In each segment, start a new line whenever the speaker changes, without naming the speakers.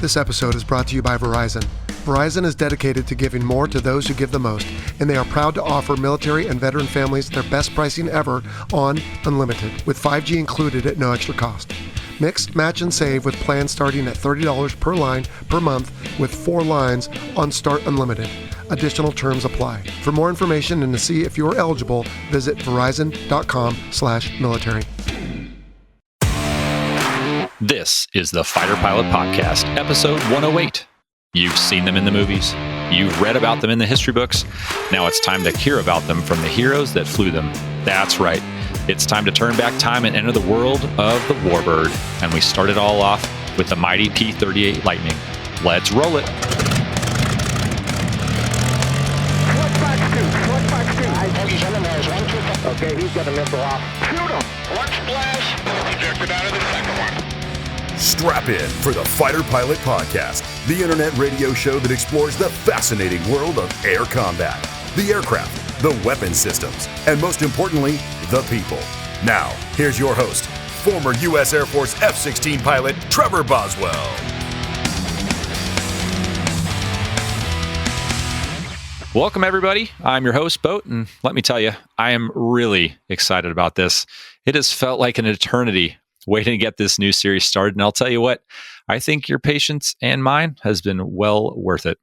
This episode is brought to you by Verizon. Verizon is dedicated to giving more to those who give the most, and they are proud to offer military and veteran families their best pricing ever on Unlimited, with 5G included at no extra cost. Mix, match, and save with plans starting at $30 per line per month with 4 lines on Start Unlimited. Additional terms apply. For more information and to see if you're eligible, visit verizon.com/military.
This is the Fighter Pilot Podcast, episode 108. You've seen them in the movies. You've read about them in the history books. Now it's time to hear about them from the heroes that flew them. That's right. It's time to turn back time and enter the world of the Warbird. And we start it all off with the mighty P-38 Lightning. Let's roll it.
Okay, he's got a missile off. Shoot him! One splash! Ejected out of the second one.
Strap in for the Fighter Pilot Podcast, the internet radio show that explores the fascinating world of air combat, the aircraft, the weapon systems, and most importantly, the people. Now, here's your host, former U.S. Air Force F-16 pilot, Trevor Boswell.
Welcome, everybody. I'm your host, Boat, and let me tell you, I am really excited about this. It has felt like an eternity waiting to get this new series started, and I'll tell you what, I think your patience and mine has been well worth it.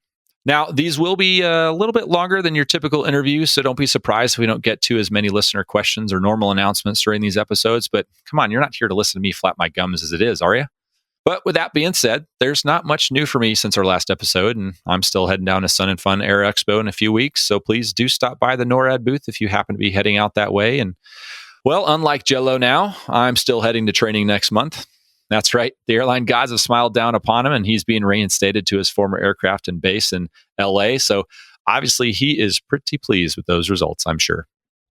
Now, these will be a little bit longer than your typical interview, so don't be surprised if we don't get to as many listener questions or normal announcements during these episodes, but come on, you're not here to listen to me flap my gums as it is, are you? But with that being said, there's not much new for me since our last episode, and I'm still heading down to Sun and Fun Air Expo in a few weeks, so please do stop by the NORAD booth if you happen to be heading out that way. And well, unlike Jello now, I'm still heading to training next month. That's right. The airline gods have smiled down upon him, and he's being reinstated to his former aircraft and base in LA. So obviously he is pretty pleased with those results, I'm sure.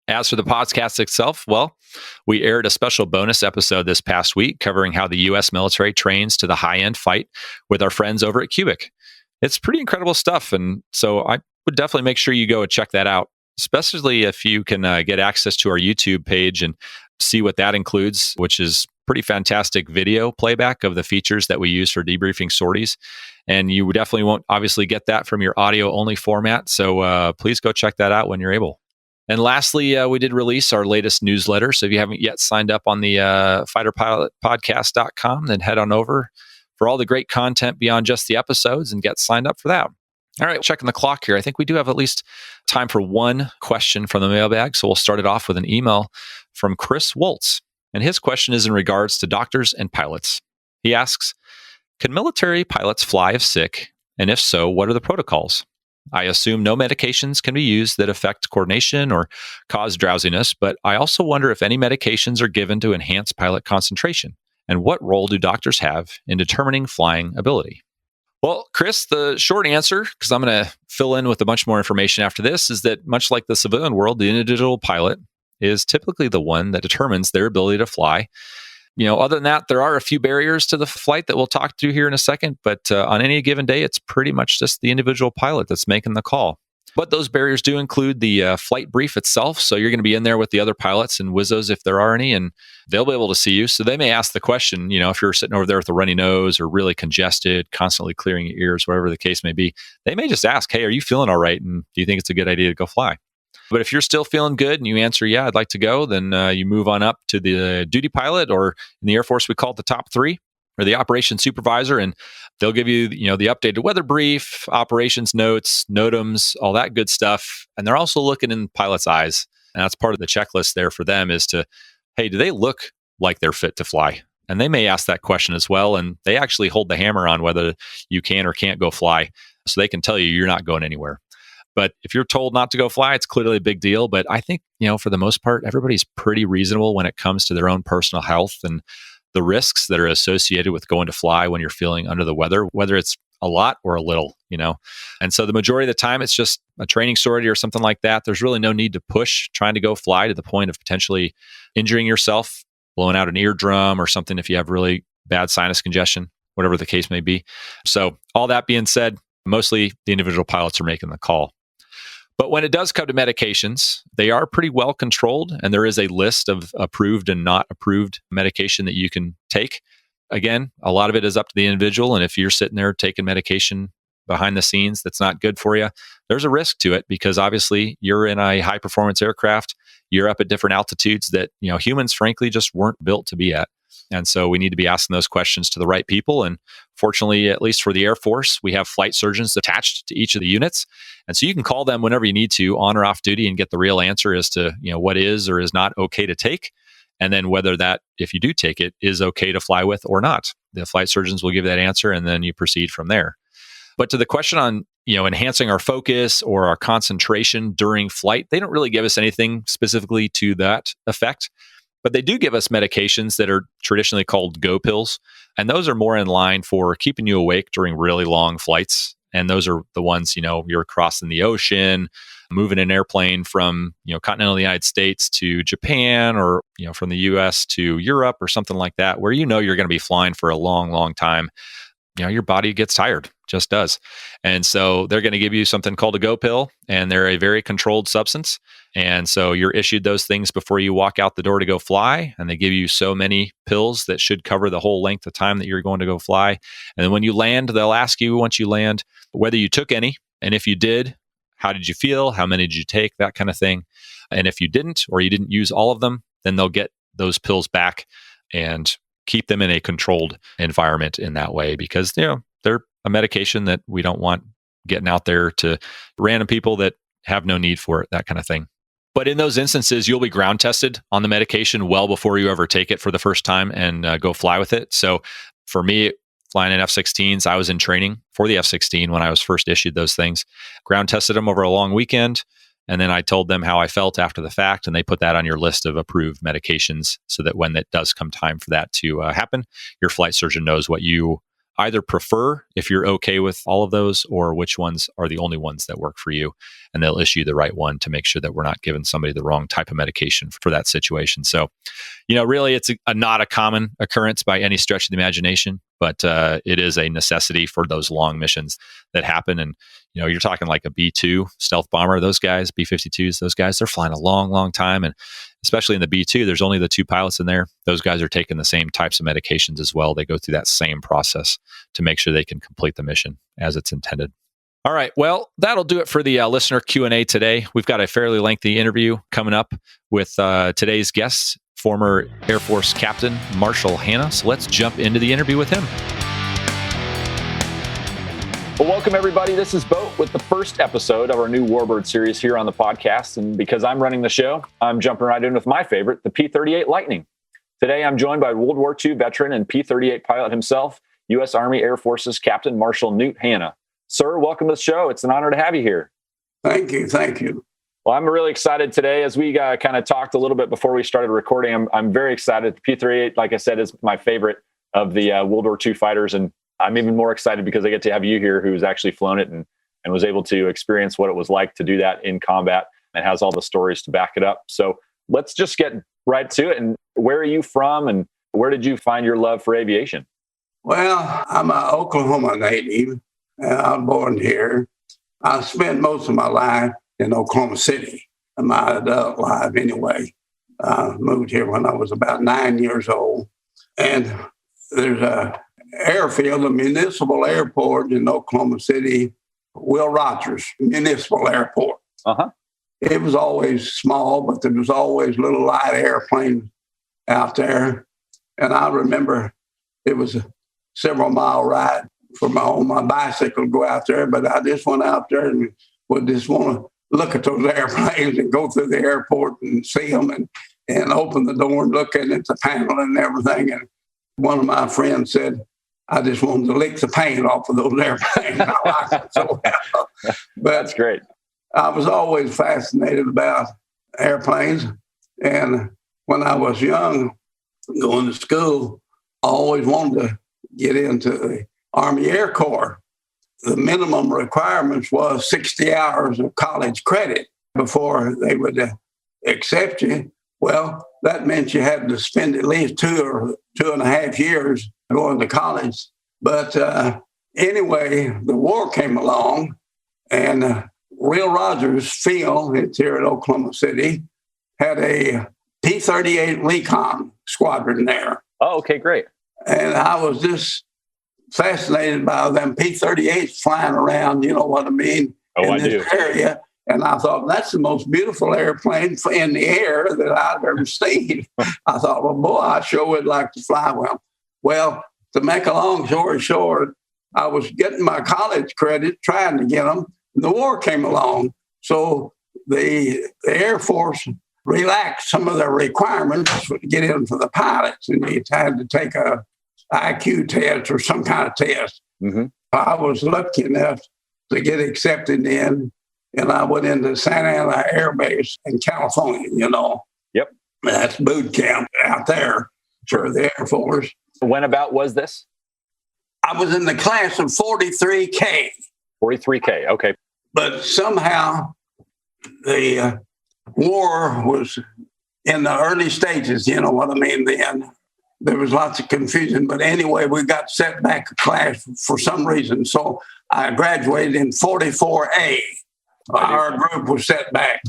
As for the podcast itself, well, we aired a special bonus episode this past week covering how the U.S. military trains to the high-end fight with our friends over at Cubic. It's pretty incredible stuff, and so I would definitely make sure you go and check that out, especially if you can get access to our YouTube page and see what that includes, which is pretty fantastic video playback of the features that we use for debriefing sorties. And you definitely won't obviously get that from your audio-only format, so please go check that out when you're able. And lastly, we did release our latest newsletter. So if you haven't yet signed up on the fighterpilotpodcast.com, then head on over for all the great content beyond just the episodes and get signed up for that. All right, checking the clock here. I think we do have at least time for one question from the mailbag. So we'll start it off with an email from Chris Woltz. And his question is in regards to doctors and pilots. He asks, can military pilots fly if sick? And if so, what are the protocols? I assume no medications can be used that affect coordination or cause drowsiness, but I also wonder if any medications are given to enhance pilot concentration. And what role do doctors have in determining flying ability? Well, Chris, the short answer, because I'm going to fill in with a bunch more information after this, is that much like the civilian world, the individual pilot is typically the one that determines their ability to fly. Other than that, there are a few barriers to the flight that we'll talk to here in a second, but on any given day, it's pretty much just the individual pilot that's making the call. But those barriers do include the flight brief itself. So you're going to be in there with the other pilots and WISOs if there are any, and they'll be able to see you. So they may ask the question, if you're sitting over there with a runny nose or really congested, constantly clearing your ears, whatever the case may be, they may just ask, hey, are you feeling all right? And do you think it's a good idea to go fly? But if you're still feeling good and you answer, yeah, I'd like to go, then you move on up to the duty pilot, or in the Air Force, we call it the top 3, or the operations supervisor, and they'll give you, the updated weather brief, operations notes, NOTAMs, all that good stuff. And they're also looking in the pilot's eyes. And that's part of the checklist there for them is to, hey, do they look like they're fit to fly? And they may ask that question as well. And they actually hold the hammer on whether you can or can't go fly. So they can tell you you're not going anywhere. But if you're told not to go fly, it's clearly a big deal. But I think, for the most part, everybody's pretty reasonable when it comes to their own personal health and the risks that are associated with going to fly when you're feeling under the weather, whether it's a lot or a little, And so the majority of the time, it's just a training sortie or something like that. There's really no need to push trying to go fly to the point of potentially injuring yourself, blowing out an eardrum or something if you have really bad sinus congestion, whatever the case may be. So all that being said, mostly the individual pilots are making the call. But when it does come to medications, they are pretty well controlled, and there is a list of approved and not approved medication that you can take. again, a lot of it is up to the individual. And if you're sitting there taking medication behind the scenes that's not good for you, there's a risk to it because obviously you're in a high performance aircraft. You're up at different altitudes that, humans frankly just weren't built to be at. And so we need to be asking those questions to the right people. And fortunately, at least for the Air Force, we have flight surgeons attached to each of the units. And so you can call them whenever you need to on or off duty and get the real answer as to, what is or is not okay to take. And then whether that, if you do take it, is okay to fly with or not. The flight surgeons will give that answer and then you proceed from there. But to the question on, enhancing our focus or our concentration during flight, they don't really give us anything specifically to that effect. But they do give us medications that are traditionally called go pills. And those are more in line for keeping you awake during really long flights. And those are the ones, you're crossing the ocean, moving an airplane from, continental United States to Japan or, from the US to Europe or something like that, where you're going to be flying for a long, long time. Your body gets tired, just does. And so they're going to give you something called a go pill, and they're a very controlled substance. And so you're issued those things before you walk out the door to go fly. And they give you so many pills that should cover the whole length of time that you're going to go fly. And then when you land, they'll ask you once you land whether you took any. And if you did, how did you feel? How many did you take? That kind of thing. And if you didn't, or you didn't use all of them, then they'll get those pills back and keep them in a controlled environment in that way, because they're a medication that we don't want getting out there to random people that have no need for it, that kind of thing. But in those instances, you'll be ground tested on the medication well before you ever take it for the first time and go fly with it. So for me, flying in F-16s, I was in training for the F-16 when I was first issued those things. Ground tested them over a long weekend. And then I told them how I felt after the fact, and they put that on your list of approved medications so that when it does come time for that to happen, your flight surgeon knows what you either prefer, if you're okay with all of those, or which ones are the only ones that work for you. And they'll issue the right one to make sure that we're not giving somebody the wrong type of medication for that situation. So, really, it's not a common occurrence by any stretch of the imagination, but it is a necessity for those long missions that happen. And, you're talking like a B-2 stealth bomber, those guys, B-52s, those guys, they're flying a long, long time. And especially in the B-2, there's only the two pilots in there. Those guys are taking the same types of medications as well. They go through that same process to make sure they can complete the mission as it's intended. All right. Well, that'll do it for the listener Q&A today. We've got a fairly lengthy interview coming up with today's guest, former Air Force Captain Marshall Hanna. So let's jump into the interview with him.
Well, welcome everybody. This is Bo with the first episode of our new Warbird series here on the podcast. And because I'm running the show, I'm jumping right in with my favorite, the P-38 Lightning. Today, I'm joined by World War II veteran and P-38 pilot himself, U.S. Army Air Forces Captain Marshall Newt Hanna. Sir, welcome to the show. It's an honor to have you here.
Thank you. Thank you.
Well, I'm really excited today. As we kind of talked a little bit before we started recording, I'm very excited. The P-38, like I said, is my favorite of the World War II fighters. And I'm even more excited because I get to have you here who's actually flown it and was able to experience what it was like to do that in combat and has all the stories to back it up. So let's just get right to it. And where are you from and where did you find your love for aviation?
Well, I'm an Oklahoma native. I was born here. I spent most of my life in Oklahoma City, my adult life anyway. I moved here when I was about 9 years old. And there's a airfield, a municipal airport in Oklahoma City, Will Rogers Municipal Airport.
Uh-huh.
It was always small, but there was always little light airplanes out there. And I remember it was a several mile ride for my bicycle to go out there, but I just went out there and would just want to look at those airplanes and go through the airport and see them and open the door and look at the panel and everything. And one of my friends said, I just wanted to lick the paint off of those airplanes. I liked it so well. But
that's great.
I was always fascinated about airplanes. And when I was young, going to school, I always wanted to get into the Army Air Corps. The minimum requirements was 60 hours of college credit before they would accept you. Well, that meant you had to spend at least 2 or 2.5 years going to college. But anyway, the war came along, and Will Rogers Field, it's here at Oklahoma City, had a P-38 Lightning squadron there.
Oh, okay, great.
And I was just fascinated by them P-38s flying around, you know what I mean, in this area. And I thought, that's the most beautiful airplane in the air that I've ever seen. I thought, well, boy, I sure would like to fly one. Well, to make a long story short, I was getting my college credit, trying to get them. The war came along. So the Air Force relaxed some of their requirements to get in for the pilots. And you had to take a IQ test or some kind of test. Mm-hmm. I was lucky enough to get accepted in. And I went into Santa Ana Air Base in California, you know.
Yep.
That's boot camp out there for the Air Force.
When about was this?
I was in the class of 43K.
43K, okay.
But somehow the war was in the early stages, you know what I mean, then. There was lots of confusion. But anyway, we got set back a class for some reason. So I graduated in 44A. Our group was set back,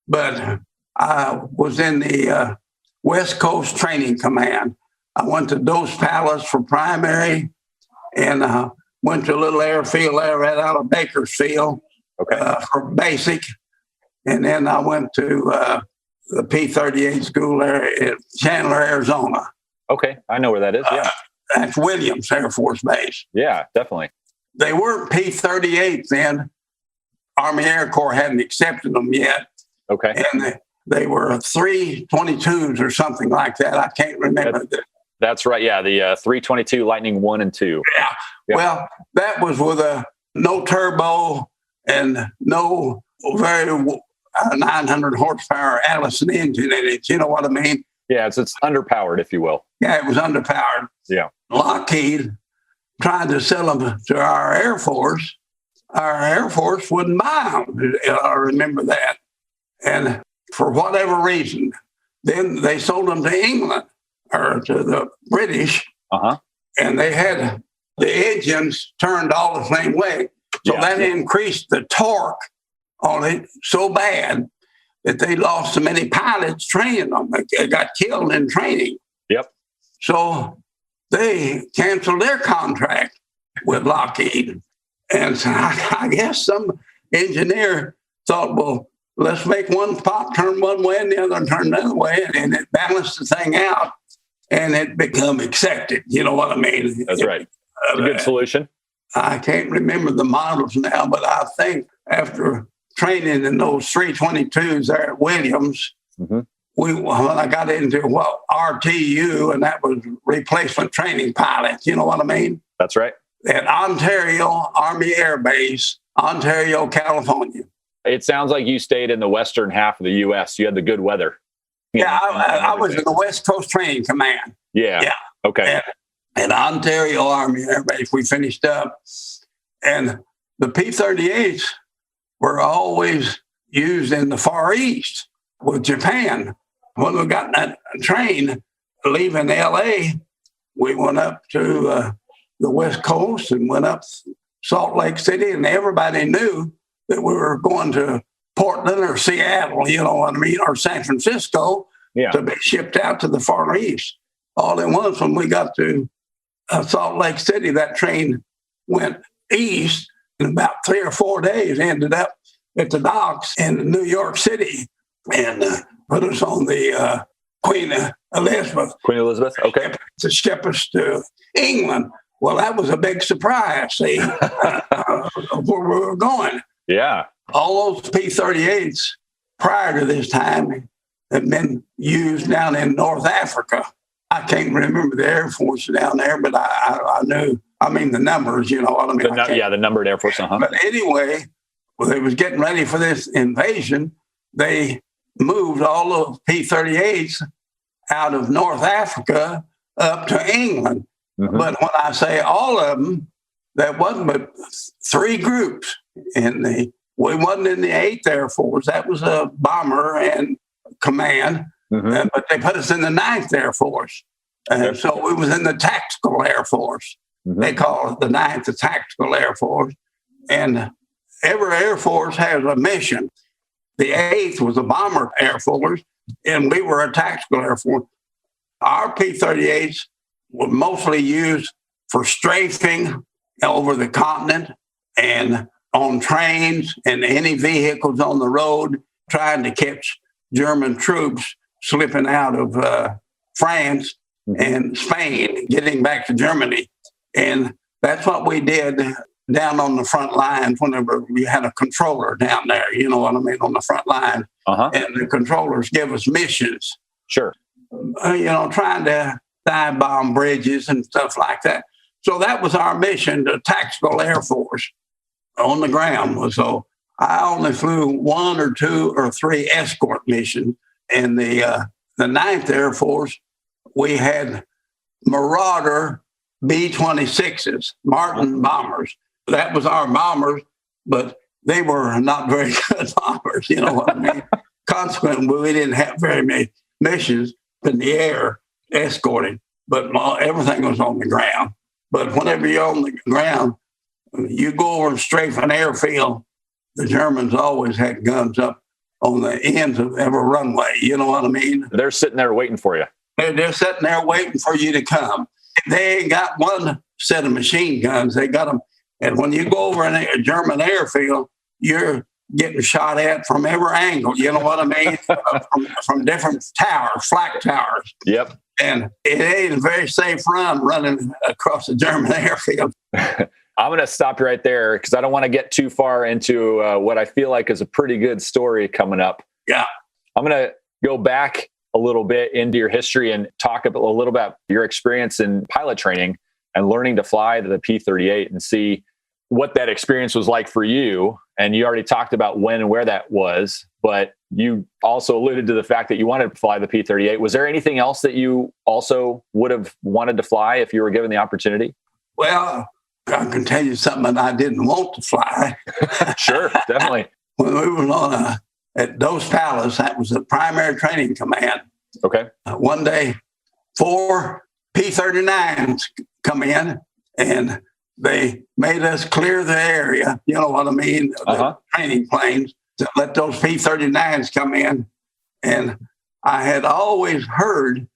but I was in the West Coast Training Command. I went to Dos Palace for primary, and went to a little airfield there right out of Bakersfield for basic. And then I went to the P-38 school there in Chandler, Arizona.
Okay, I know where that is, yeah.
That's Williams Air Force Base.
Yeah, definitely.
They weren't P-38s then. Army Air Corps hadn't accepted them yet.
Okay.
And they were 322s or something like that. I can't remember.
That's right. Yeah, the 322 Lightning 1 and 2.
Yeah. Yep. Well, that was with no turbo and no very 900 horsepower Allison engine in it. You know what I mean?
Yeah, it's underpowered, if you will.
Yeah, it was underpowered.
Yeah.
Lockheed tried to sell them to our Air Force. Our Air Force wouldn't buy them. I remember that. And for whatever reason, then they sold them to England or to the British. Uh-huh. And they had the engines turned all the same way. So that increased the torque on it so bad that they lost so many pilots training them. They got killed in training.
Yep.
So they canceled their contract with Lockheed. And so I guess some engineer thought, well, let's make one pop turn one way and the other turn the other way. And it balanced the thing out and it become accepted. You know what I mean?
That's right. It's a good solution.
I can't remember the models now, but I think after training in those 322s there at Williams, when I got into RTU, and that was replacement training pilots. You know what I mean?
That's right.
At Ontario Army Air Base, Ontario, California.
It sounds like you stayed in the western half of the U.S. You had the good weather.
Yeah, I was in the West Coast Training Command.
Yeah. Okay.
At Ontario Army Air Base, we finished up. And the P-38s were always used in the Far East with Japan. When we got that train leaving L.A., we went up to the West Coast and went up Salt Lake City, and everybody knew that we were going to Portland or Seattle, you know what I mean, or San Francisco to be shipped out to the Far East. All at once, when we got to Salt Lake City, that train went east. In about 3 or 4 days, ended up at the docks in New York City and put us on the Queen Elizabeth.
Queen Elizabeth, okay.
To ship us to England. Well, that was a big surprise, see, where we were going.
Yeah.
All those P-38s prior to this time had been used down in North Africa. I can't remember the Air Force down there, but I knew, I mean, the numbers, you know what I mean?
The numbered Air Force,
But anyway, when they was getting ready for this invasion, they moved all those P-38s out of North Africa up to England. Mm-hmm. But when I say all of them, that wasn't but 3 groups. We wasn't in the 8th Air Force. That was a bomber and command. Mm-hmm. But they put us in the 9th Air Force. And so we was in the Tactical Air Force. Mm-hmm. They call it the 9th, the Tactical Air Force. And every Air Force has a mission. The 8th was a bomber Air Force, and we were a Tactical Air Force. Our P-38s were mostly used for strafing over the continent and on trains and any vehicles on the road, trying to catch German troops slipping out of France and Spain, getting back to Germany. And that's what we did down on the front lines whenever we had a controller down there, you know what I mean, on the front line. And the controllers give us missions.
Sure.
Trying to dive bomb bridges and stuff like that. So that was our mission, the Tactical Air Force on the ground. So I only flew 1 or 2 or 3 escort missions. In the 9th Air Force, we had Marauder B-26s, Martin bombers. That was our bombers, but they were not very good bombers, you know what I mean? Consequently, we didn't have very many missions in the air escorting, but everything was on the ground. But whenever you're on the ground, you go over and strafe an airfield, the Germans always had guns up on the ends of every runway, you know what I mean?
They're sitting there waiting for you.
They're sitting there waiting for you to come. They ain't got one set of machine guns. They got them. And when you go over a German airfield, you're getting shot at from every angle. You know what I mean? from different towers, flak towers.
Yep.
And it ain't a very safe running across the German airfield.
I'm going to stop you right there because I don't want to get too far into what I feel like is a pretty good story coming up.
Yeah.
I'm going to go back a little bit into your history and talk a little about your experience in pilot training and learning to fly the P-38 and see what that experience was like for you. And you already talked about when and where that was, but you also alluded to the fact that you wanted to fly the P-38. Was there anything else that you also would have wanted to fly if you were given the opportunity?
Well, I can tell you something that I didn't want to fly.
Sure, definitely.
When we were at Dos Palace, that was the primary training command.
Okay.
One day, 4 P-39s come in, and they made us clear the area, you know what I mean, the training planes, to let those P-39s come in. And I had always heard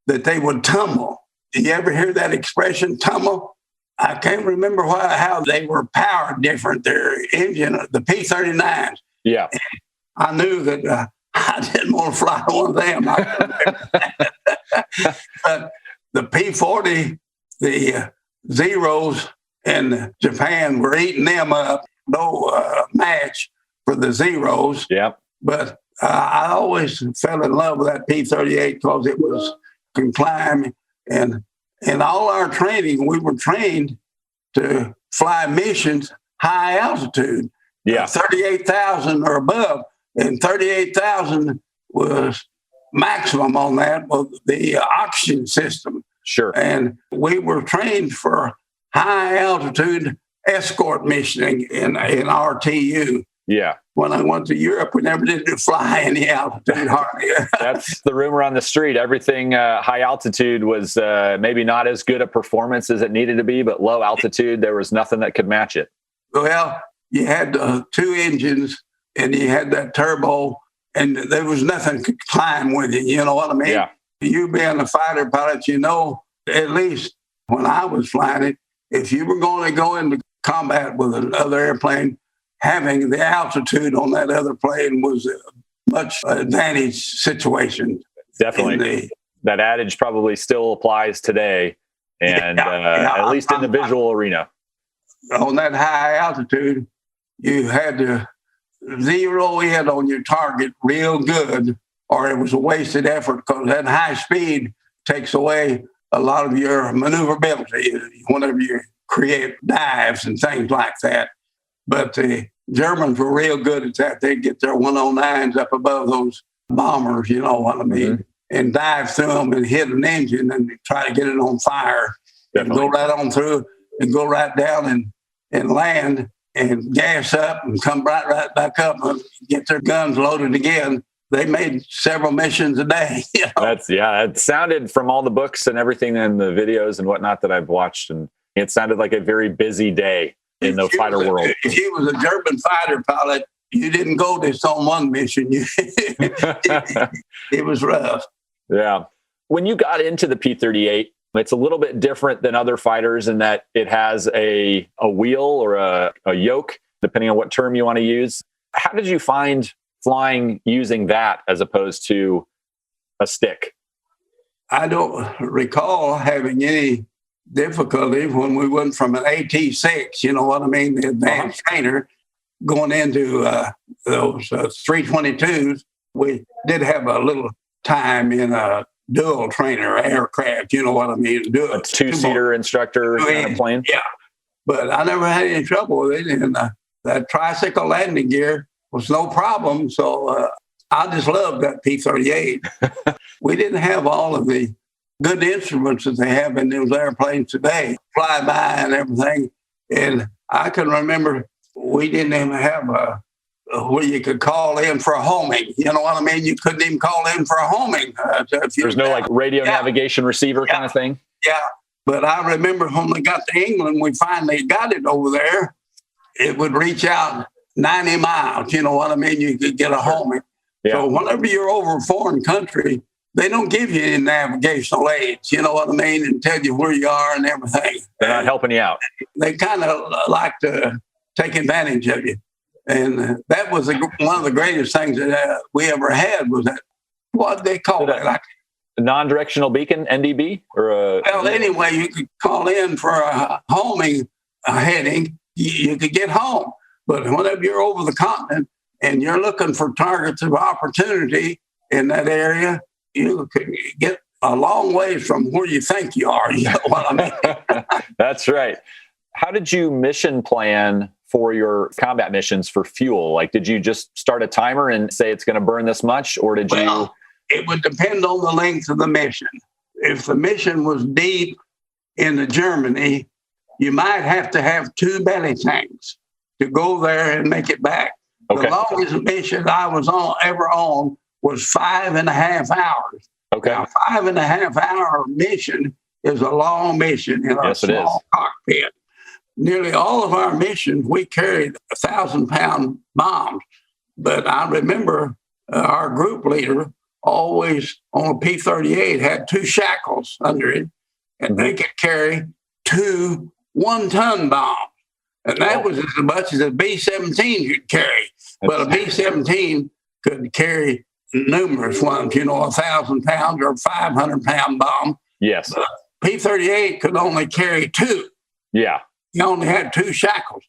that they would tumble. Did you ever hear that expression, tumble? I can't remember how they were powered different, their engine, the P-39s.
Yeah.
I knew that I didn't want to fly one of them. But the P-40, the Zeros in Japan were eating them up. No match for the Zeros.
Yeah.
But I always fell in love with that P-38 because it can climb. And in all our training, we were trained to fly missions high altitude.
Yeah.
38,000 or above. And 38,000 was maximum on that with the oxygen system.
Sure.
And we were trained for high altitude escort missioning in RTU.
Yeah.
When I went to Europe, we never did fly any altitude hardly.
That's the rumor on the street. Everything high altitude was maybe not as good a performance as it needed to be, but low altitude, there was nothing that could match it.
Well, you had 2 engines and you had that turbo, and there was nothing could climb with it. You know what I mean?
Yeah.
You being a fighter pilot, you know, at least when I was flying it, if you were going to go into combat with another airplane, having the altitude on that other plane was a much advantage situation.
Definitely. That adage probably still applies today, and at least in the visual arena.
On that high altitude, you had to zero in on your target real good, or it was a wasted effort because that high speed takes away a lot of your maneuverability whenever you create dives and things like that. But the Germans were real good at that. They'd get their 109s up above those bombers, you know what I mean, and dive through them and hit an engine and try to get it on fire. Definitely. And go right on through and go right down and land and gas up and come right back up and get their guns loaded again. They made several missions a day. You know?
It sounded from all the books and everything and the videos and whatnot that I've watched, and it sounded like a very busy day in the fighter world.
If you was a German fighter pilot, you didn't go this on one mission. It was rough.
Yeah. When you got into the P-38, It's a little bit different than other fighters in that it has a wheel or a yoke, depending on what term you want to use. How did you find flying using that as opposed to a stick?
I don't recall having any difficulty when we went from an AT-6, you know what I mean, the advanced trainer, going into those 322s. We did have a little time in a dual trainer aircraft, you know what I mean?
A two-seater instructor kind of plane?
Yeah, but I never had any trouble with it. And that tricycle landing gear was no problem. So I just loved that P-38. We didn't have all of the good instruments that they have in those airplanes today, flyby and everything. And I can remember we didn't even have where you could call in for a homing. You know what I mean? You couldn't even call in for a homing.
There's no like radio navigation receiver kind of thing?
Yeah. But I remember when we got to England, we finally got it over there. It would reach out 90 miles. You know what I mean? You could get a homing. Yeah. So whenever you're over a foreign country, they don't give you any navigational aids, you know what I mean, and tell you where you are and everything.
They're not helping you out.
They kind of like to take advantage of you. And that was one of the greatest things that we ever had was that, what they call it? Like
a non-directional beacon, NDB?
Well, anyway, you could call in for a homing heading. You could get home. But whenever you're over the continent and you're looking for targets of opportunity in that area, you could get a long ways from where you think you are. You know what I mean?
That's right. How did you mission plan for your combat missions for fuel? Like, did you just start a timer and say it's going to burn this much, or did you?
It would depend on the length of the mission. If the mission was deep into Germany, you might have to have 2 belly tanks to go there and make it back. Okay. The longest mission I was ever on was 5.5 hours.
Okay.
Now, 5.5 hour mission is a long mission in a small cockpit. Nearly all of our missions, we carried 1,000-pound bombs. But I remember our group leader always on a P-38 had 2 shackles under it, and they could carry 2 one-ton bombs. And that was as much as a B-17 could carry. But a B-17 could carry numerous ones, 1,000 pounds or 500-pound bomb.
Yes.
P-38 could only carry 2.
Yeah.
He only had 2 shackles.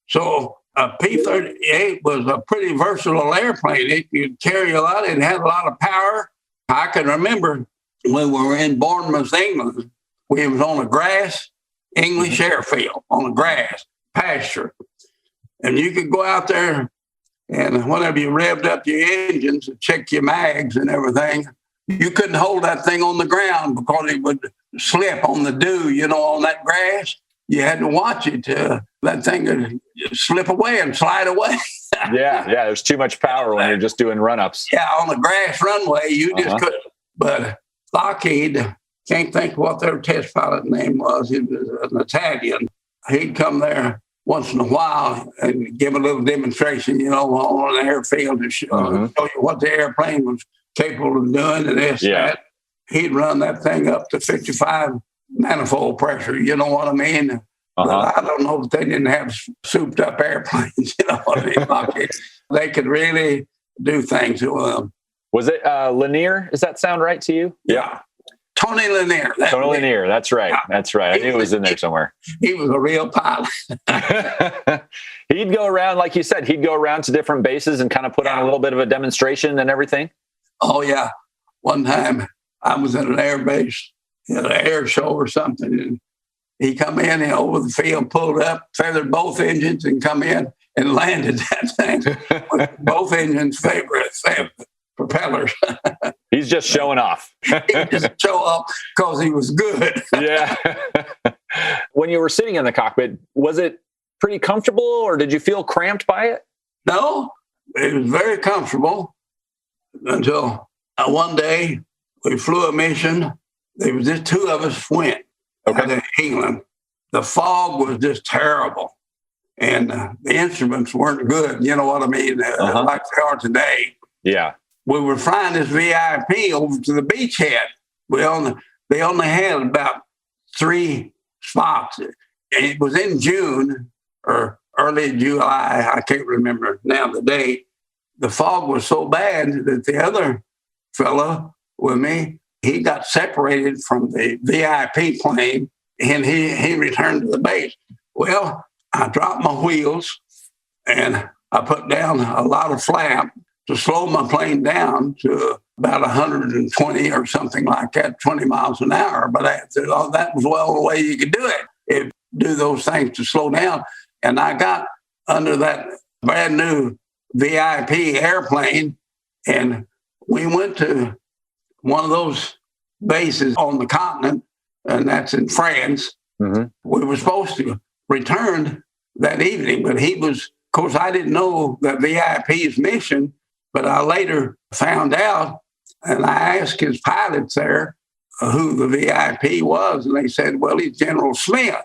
So a P-38 was a pretty versatile airplane. It could carry a lot. It had a lot of power. I can remember when we were in Bournemouth, England, we was on a grass English airfield, on a grass pasture. And you could go out there, and whenever you revved up your engines and check your mags and everything, you couldn't hold that thing on the ground because it would slip on the dew, on that grass. You had to watch it. That thing would slip away and slide away.
Yeah. There's too much power when you're just doing run-ups.
Yeah, on the grass runway, you just couldn't. But Lockheed, can't think what their test pilot name was. He was an Italian. He'd come there once in a while and give a little demonstration, on an airfield to show you what the airplane was capable of doing and this, that. He'd run that thing up to 55 manifold pressure, you know what I mean? But I don't know if they didn't have souped up airplanes, you know what I mean? They could really do things to them.
Was it Lanier? Does that sound right to you?
Yeah. Tony Lanier.
Tony Lanier. That's right. Yeah. That's right. I knew it was in there somewhere.
He was a real pilot.
He'd go around, like you said, to different bases and kind of put on a little bit of a demonstration and everything.
Oh, yeah. One time I was at an air base, an air show or something, and he come in and over the field, pulled up, feathered both engines, and come in and landed that thing with both engines favorite propellers.
He's just showing off.
He just show up because he was good.
Yeah. When you were sitting in the cockpit, was it pretty comfortable or did you feel cramped by it?
No, it was very comfortable until one day we flew a mission. There was just 2 of us went to England. The fog was just terrible. And the instruments weren't good. You know what I mean? Like they are today.
Yeah.
We were flying this VIP over to the beachhead. We on they only had about 3 spots. It was in June or early July. I can't remember now the date. The fog was so bad that the other fellow with me, he got separated from the VIP plane and he returned to the base. Well, I dropped my wheels and I put down a lot of flap to slow my plane down to about 120 or something like that, 20 miles an hour. But that was well the way you could do it. Do those things to slow down. And I got under that brand new VIP airplane and we went to one of those bases on the continent, and that's in France. Mm-hmm. We were supposed to return that evening, but of course, I didn't know that VIP's mission, but I later found out, and I asked his pilots there who the VIP was, and they said, well, he's General Smith.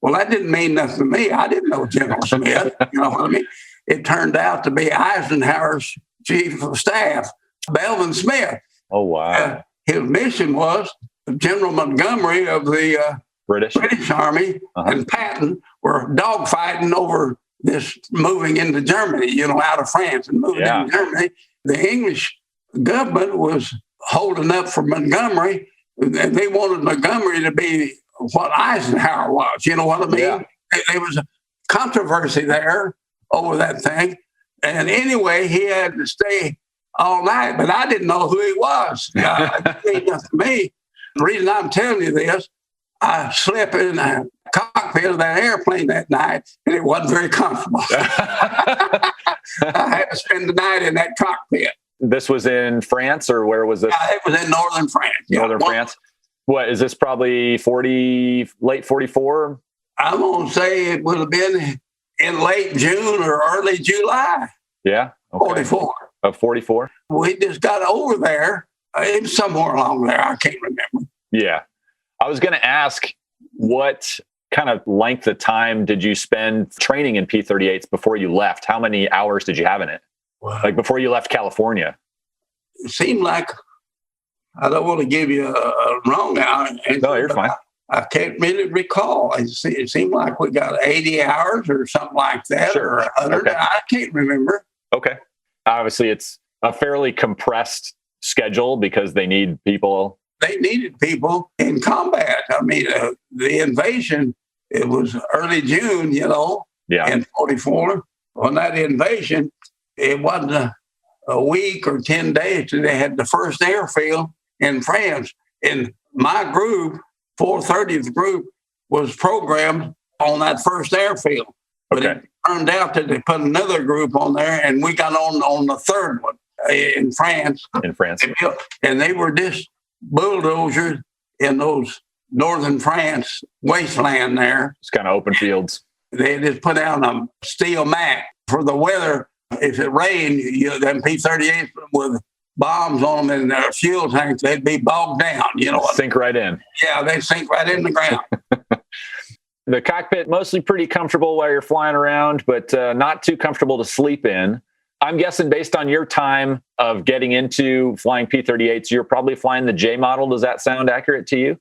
Well, that didn't mean nothing to me. I didn't know General Smith. You know what I mean? It turned out to be Eisenhower's chief of staff, Belvin Smith.
Oh, wow.
His mission was General Montgomery of the British Army and Patton were dogfighting over this moving into Germany, out of France and moving into Germany. The English government was holding up for Montgomery. They wanted Montgomery to be what Eisenhower was. You know what I mean? Yeah. There was a controversy there over that thing. And anyway, he had to stay all night, but I didn't know who he was. It ain't nothing to me. The reason I'm telling you this, I slept in the cockpit of that airplane that night, and it wasn't very comfortable. I had to spend the night in that cockpit.
This was in France, or where was this?
It was in northern France.
Northern France. What, is this probably late 44?
I'm going to say it would have been in late June or early July.
Yeah. Okay.
44.
Of 44?
We just got over there. It was somewhere along there. I can't remember.
Yeah. I was going to ask, what kind of length of time did you spend training in P-38s before you left? How many hours did you have in it?
Wow.
Like before you left California?
It seemed like, I don't want to give you a wrong answer.
No, you're fine.
I can't really recall. It seemed like we got 80 hours or something like that.
Sure.
Or 100. Okay. I can't remember.
Okay. Obviously, it's a fairly compressed schedule because they need people.
They needed people in combat. I mean, the invasion, it was early June, in 44. On that invasion, it wasn't a week or 10 days till they had the first airfield in France. And my group, 430th group, was programmed on that first airfield. But it turned out that they put another group on there, and we got on the third one in France.
In France.
And they were just bulldozers in those northern France wasteland there.
It's kind of open fields.
They just put out a steel mat for the weather. If it rained, them P-38s with bombs on them in their fuel tanks, they'd be bogged down.
Sink right in.
Yeah, they'd sink right in the ground.
The cockpit, mostly pretty comfortable while you're flying around, but not too comfortable to sleep in. I'm guessing based on your time of getting into flying P-38s, you're probably flying the J model. Does that sound accurate to you?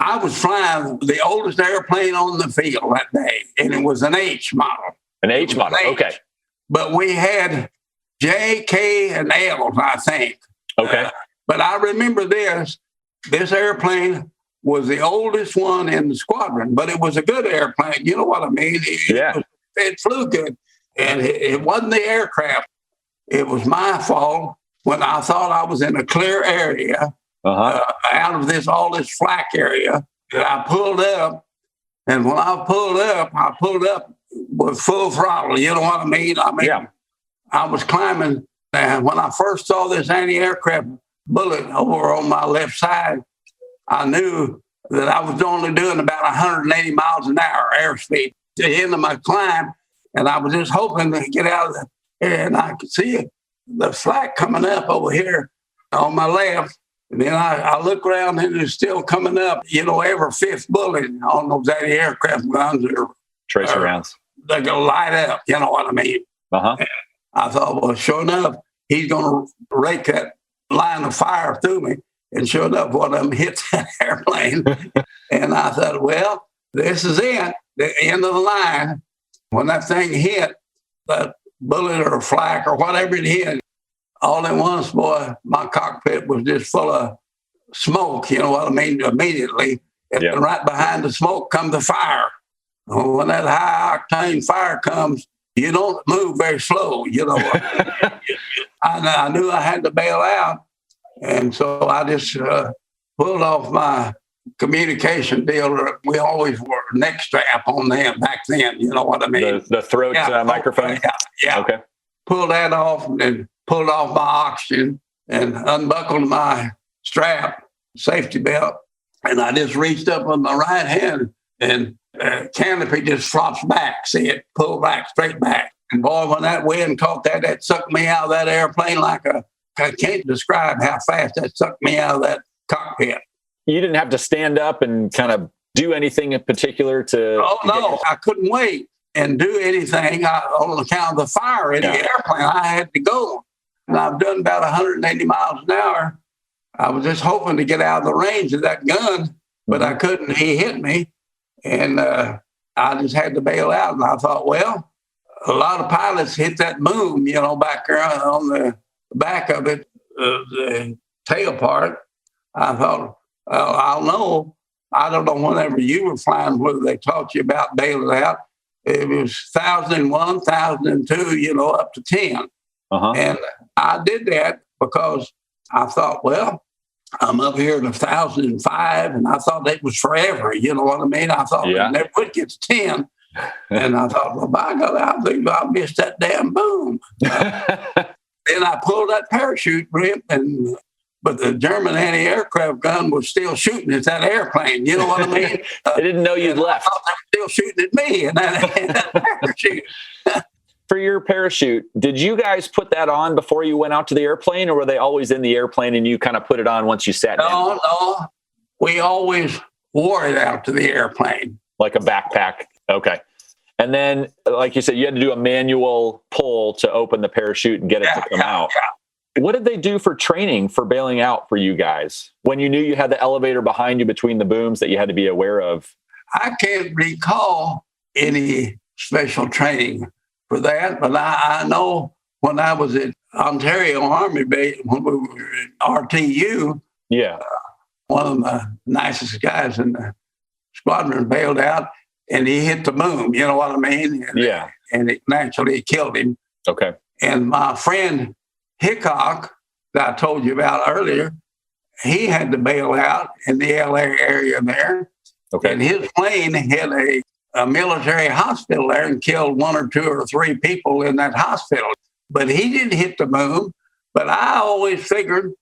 I was flying the oldest airplane on the field that day, and it was an H model.
An H model, okay.
But we had J, K, and L's, I think.
Okay.
But I remember this airplane was the oldest one in the squadron, but it was a good airplane. You know what I mean? It flew good. And it wasn't the aircraft. It was my fault when I thought I was in a clear area out of all this flak area that I pulled up. And when I pulled up with full throttle. You know what I mean? I was climbing. And when I first saw this anti-aircraft bullet over on my left side, I knew that I was only doing about 180 miles an hour airspeed to the end of my climb. And I was just hoping to get out of there. And I could see the flak coming up over here on my left. And then I look around and it's still coming up. Every fifth bullet on those anti-aircraft guns are
tracer rounds.
They're going to light up. You know what I mean? And I thought, well, sure enough, he's going to rake that line of fire through me. And sure enough, one of them hit that airplane. And I thought, well, this is it, the end of the line. When that thing hit, that bullet or flak or whatever it hit, all at once, boy, my cockpit was just full of smoke, you know what I mean, immediately. And right behind the smoke come the fire. When that high octane fire comes, you don't move very slow, you know. I knew I had to bail out. And so I just pulled off my communication deal. We always wore a neck strap on them back then, you know what I mean?
The throat microphone?
Yeah. Okay. Pulled that off and pulled off my oxygen and unbuckled my strap, safety belt. And I just reached up on my right hand and canopy just flops back, see it pull back, straight back. And boy, when that wind caught that sucked me out of that airplane I can't describe how fast that sucked me out of that cockpit.
You didn't have to stand up and kind of do anything in particular to...
Oh, no, I couldn't wait and do anything on account of the fire in the airplane. I had to go. And I've done about 180 miles an hour. I was just hoping to get out of the range of that gun, but I couldn't. He hit me, and I just had to bail out. And I thought, well, a lot of pilots hit that boom, you know, back there on the back of it, the tail part. I thought, well, I'll know. I don't know whenever you were flying, whether they taught you about bailing out. It was 1,001, 1,002, you know, up to 10. And I did that because I thought, well, I'm up here at 1,005, and I thought that was forever. You know what I mean? I thought it never would get to 10. And I thought, well, by God, I think I'll miss that damn boom. Then I pulled that parachute rip, but the German anti-aircraft gun was still shooting at that airplane. You know what I mean?
They didn't know you'd left.
They were still shooting at me in that parachute.
For your parachute, did you guys put that on before you went out to the airplane, or were they always in the airplane and you kind of put it on once you sat down?
No. We always wore it out to the airplane.
Like a backpack. Okay. And then, like you said, you had to do a manual pull to open the parachute and get it to come out. Yeah. What did they do for training for bailing out for you guys when you knew you had the elevator behind you between the booms that you had to be aware of?
I can't recall any special training for that, but I know when I was at Ontario Army Base, when we were at RTU, one of the nicest guys in the squadron bailed out, and he hit the boom, you know what I mean? And it naturally killed him.
Okay.
And my friend Hickok, that I told you about earlier, he had to bail out in the LA area there.
Okay.
And his plane hit a military hospital there and killed 1 or 2 or 3 people in that hospital. But he didn't hit the boom. But I always figured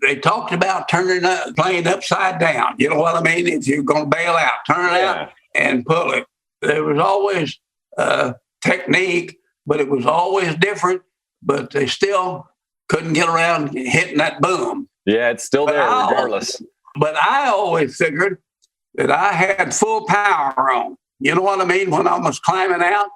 they talked about turning the plane upside down. You know what I mean? If you're going to bail out, turn it out and pull it. There was always a technique, but it was always different. But they still couldn't get around hitting that boom.
Yeah, it's still there regardless.
But I always figured that I had full power on. You know what I mean? When I was climbing out,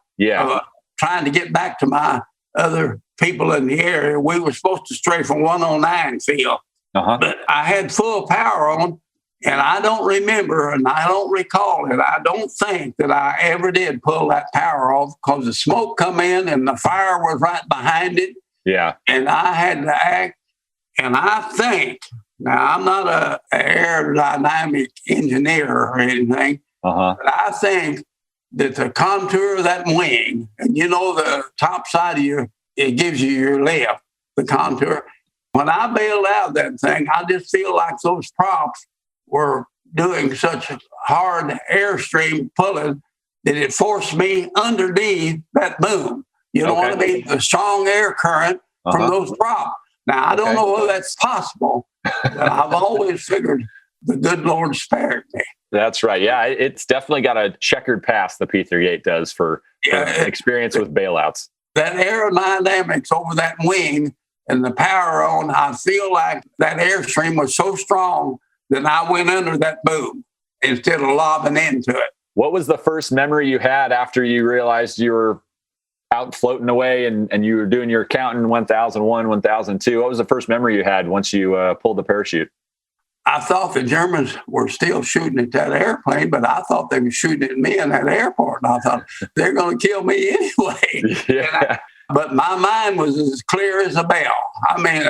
trying to get back to my other people in the area, we were supposed to stray from 109 field. But I had full power on, and I don't remember, and I don't recall it. I don't think that I ever did pull that power off because the smoke come in and the fire was right behind it.
Yeah.
And I had to act. And I think, now I'm not an aerodynamic engineer or anything, but I think that the contour of that wing, and you know the top side of it gives you your lift, the contour. When I bailed out that thing, I just feel like those props were doing such hard airstream pulling that it forced me underneath that boom. You know what I mean? The strong air current from those props. Now, I don't know whether that's possible, but I've always figured the good Lord spared me.
That's right. Yeah, it's definitely got a checkered past, the P-38 does, for experience with bailouts.
That aerodynamics over that wing and the power on, I feel like that airstream was so strong that I went under that boom instead of lobbing into it.
What was the first memory you had after you realized you were out floating away and you were doing your counting 1001, 1002? What was the first memory you had once you pulled the parachute?
I thought the Germans were still shooting at that airplane, but I thought they were shooting at me in that airport. And I thought, they're going to kill me anyway.
Yeah.
But my mind was as clear as a bell. I mean,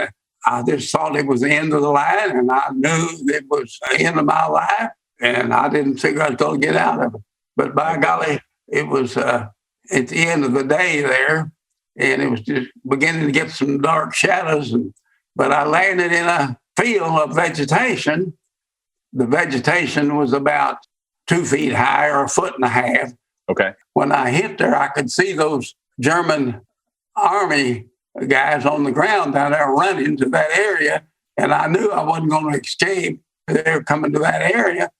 I just thought it was the end of the line, and I knew it was the end of my life, and I didn't figure I was going to get out of it. But by golly, it was at the end of the day there, and it was just beginning to get some dark shadows. But I landed in a field of vegetation. The vegetation was about 2 feet high or 1.5 feet.
Okay.
When I hit there, I could see those German Army guys on the ground down there running to that area, and I knew I wasn't going to escape. They were coming to that area.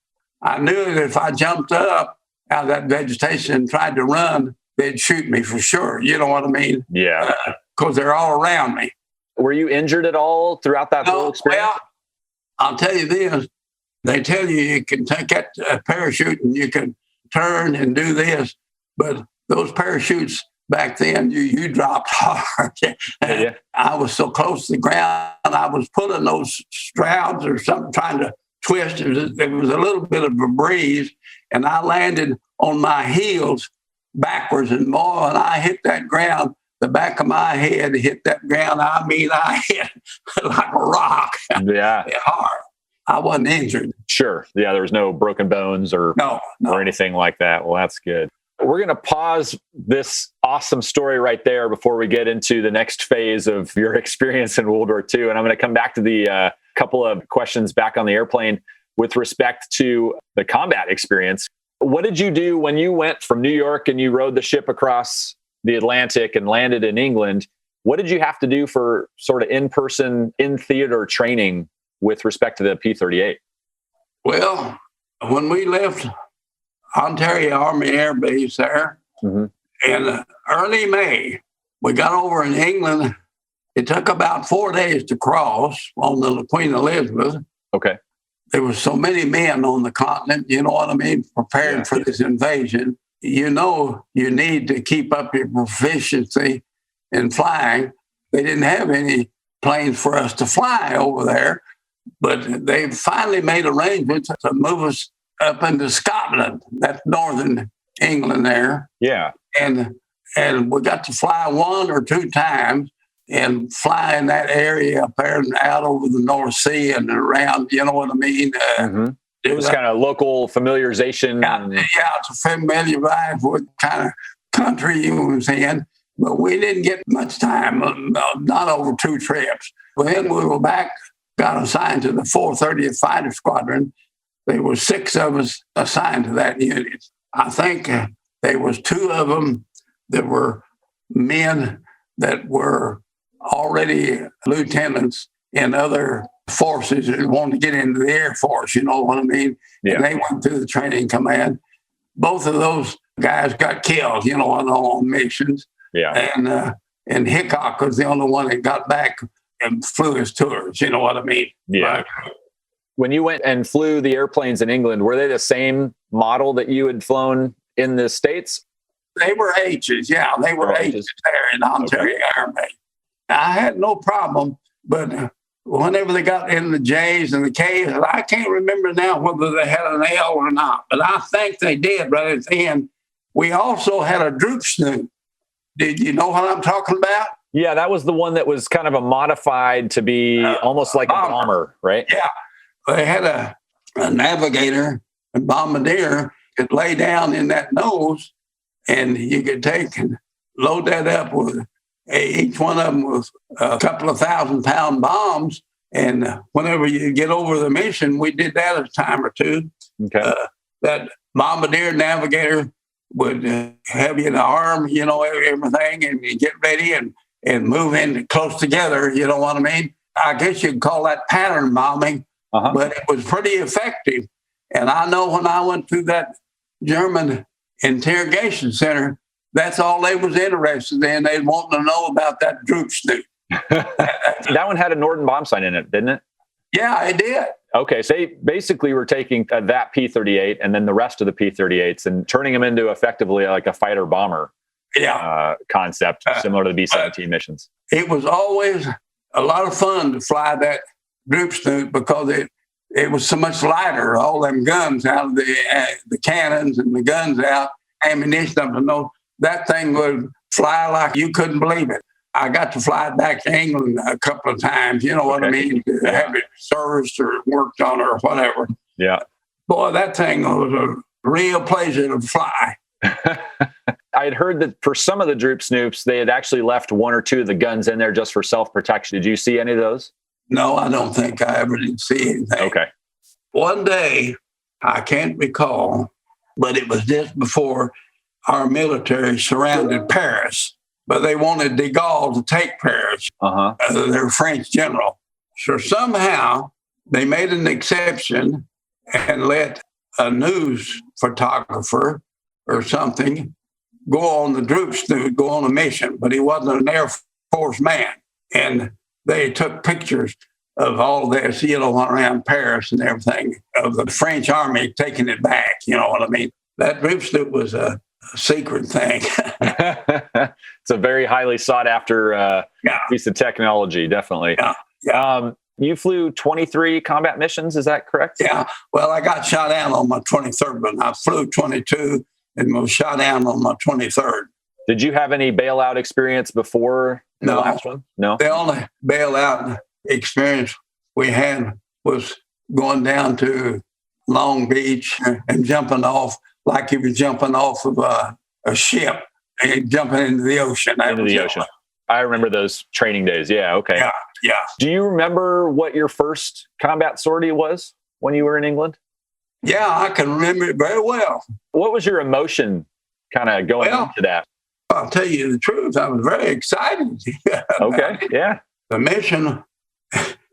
I knew that if I jumped up out of that vegetation and tried to run, they'd shoot me for sure. You know what I mean?
Yeah.
Because they're all around me.
Were you injured at all throughout that whole experience?
Well, I'll tell you this. They tell you can take that parachute and you can turn and do this, but those parachutes back then, you dropped hard.
Yeah.
I was so close to the ground, I was pulling those shrouds or something, trying to twist. There was a little bit of a breeze, and I landed on my heels backwards, and more, and I hit that ground. The back of my head hit that ground. I mean, I hit like a rock.
Yeah.
Hard. I wasn't injured.
Sure. Yeah, there was no broken bones or anything like that. Well, that's good. We're going to pause this awesome story right there before we get into the next phase of your experience in World War II. And I'm going to come back to the couple of questions back on the airplane with respect to the combat experience. What did you do when you went from New York and you rode the ship across the Atlantic and landed in England? What did you have to do for sort of in-person, in-theater training with respect to the P-38?
Well, when we left Ontario Army Air Base there in early May, we got over in England. It took about 4 days to cross on the Queen Elizabeth.
Okay.
There were so many men on the continent, you know what I mean, preparing for this invasion. You know, you need to keep up your proficiency in flying. They didn't have any planes for us to fly over there, but they finally made arrangements to move us up into Scotland. That's northern England there.
Yeah.
And we got to fly 1 or 2 times and fly in that area up there and out over the North Sea and around, you know what I mean?
It was kind of local familiarization.
Yeah, to familiarize with kind of country you was in. But we didn't get much time, not over 2 trips. Then we were back, got assigned to the 430th Fighter Squadron. There were 6 of us assigned to that unit. I think there was 2 of them that were men that were already lieutenants in other forces and wanted to get into the Air Force, you know what I mean? Yeah. And they went through the training command. Both of those guys got killed, you know, on missions.
Yeah.
And Hickok was the only one that got back and flew his tours, you know what I mean?
Yeah. When you went and flew the airplanes in England, were they the same model that you had flown in the States?
They were H's, yeah. They were H's there in Ontario Air Base. I had no problem, but whenever they got in the J's and the K's, I can't remember now whether they had an L or not, but I think they did right at the end. We also had a droop snoot. Did you know what I'm talking about?
Yeah, that was the one that was kind of a modified to be almost like a bomber, right?
Yeah. They had a navigator and bombardier could lay down in that nose, and you could take and load that up with each one of them with a couple of 1,000-pound bombs. And whenever you get over the mission, we did that a time or 2.
Okay.
That bombardier navigator would have you in the arm, you know, everything, and you get ready and move in close together, you know what I mean? I guess you'd call that pattern bombing, but it was pretty effective. And I know when I went through that German interrogation center, that's all they was interested in. They wanted to know about that droop snoot.
That one had a Norden bomb sight in it, didn't it?
Yeah, it did.
Okay, so they basically were taking that P-38 and then the rest of the P-38s and turning them into effectively like a fighter bomber concept, similar to the B-17 missions.
It was always a lot of fun to fly that droop snoot because it was so much lighter. All them guns out of the cannons and the guns out, ammunition up, and that thing would fly like you couldn't believe it. I got to fly back to England a couple of times, you know what I mean, to have it serviced or worked on or whatever.
Yeah.
Boy, that thing was a real pleasure to fly.
I had heard that for some of the Droop Snoops, they had actually left one or two of the guns in there just for self-protection. Did you see any of those?
No, I don't think I ever did see anything.
Okay.
One day, I can't recall, but it was just before our military surrounded Paris. But they wanted de Gaulle to take Paris, their French general. So somehow they made an exception and let a news photographer or something go on the Droop Snoop, go on a mission, but he wasn't an Air Force man. And they took pictures of all this, around Paris and everything, of the French army taking it back, you know what I mean? That Droop Snoop was a secret thing.
It's a very highly sought after piece of technology, definitely.
Yeah.
You flew 23 combat missions, is that correct?
Yeah. Well, I got shot down on my 23rd, but I flew 22 and was shot down on my 23rd.
Did you have any bailout experience before the last one? No.
The only bailout experience we had was going down to Long Beach and jumping off like you were jumping off of a ship and jumping into the ocean.
Into the ocean. I remember those training days. Yeah. Okay.
Yeah.
Do you remember what your first combat sortie was when you were in England?
Yeah, I can remember it very well.
What was your emotion kind of going into that?
I'll tell you the truth. I was very excited.
Okay. Yeah.
The mission,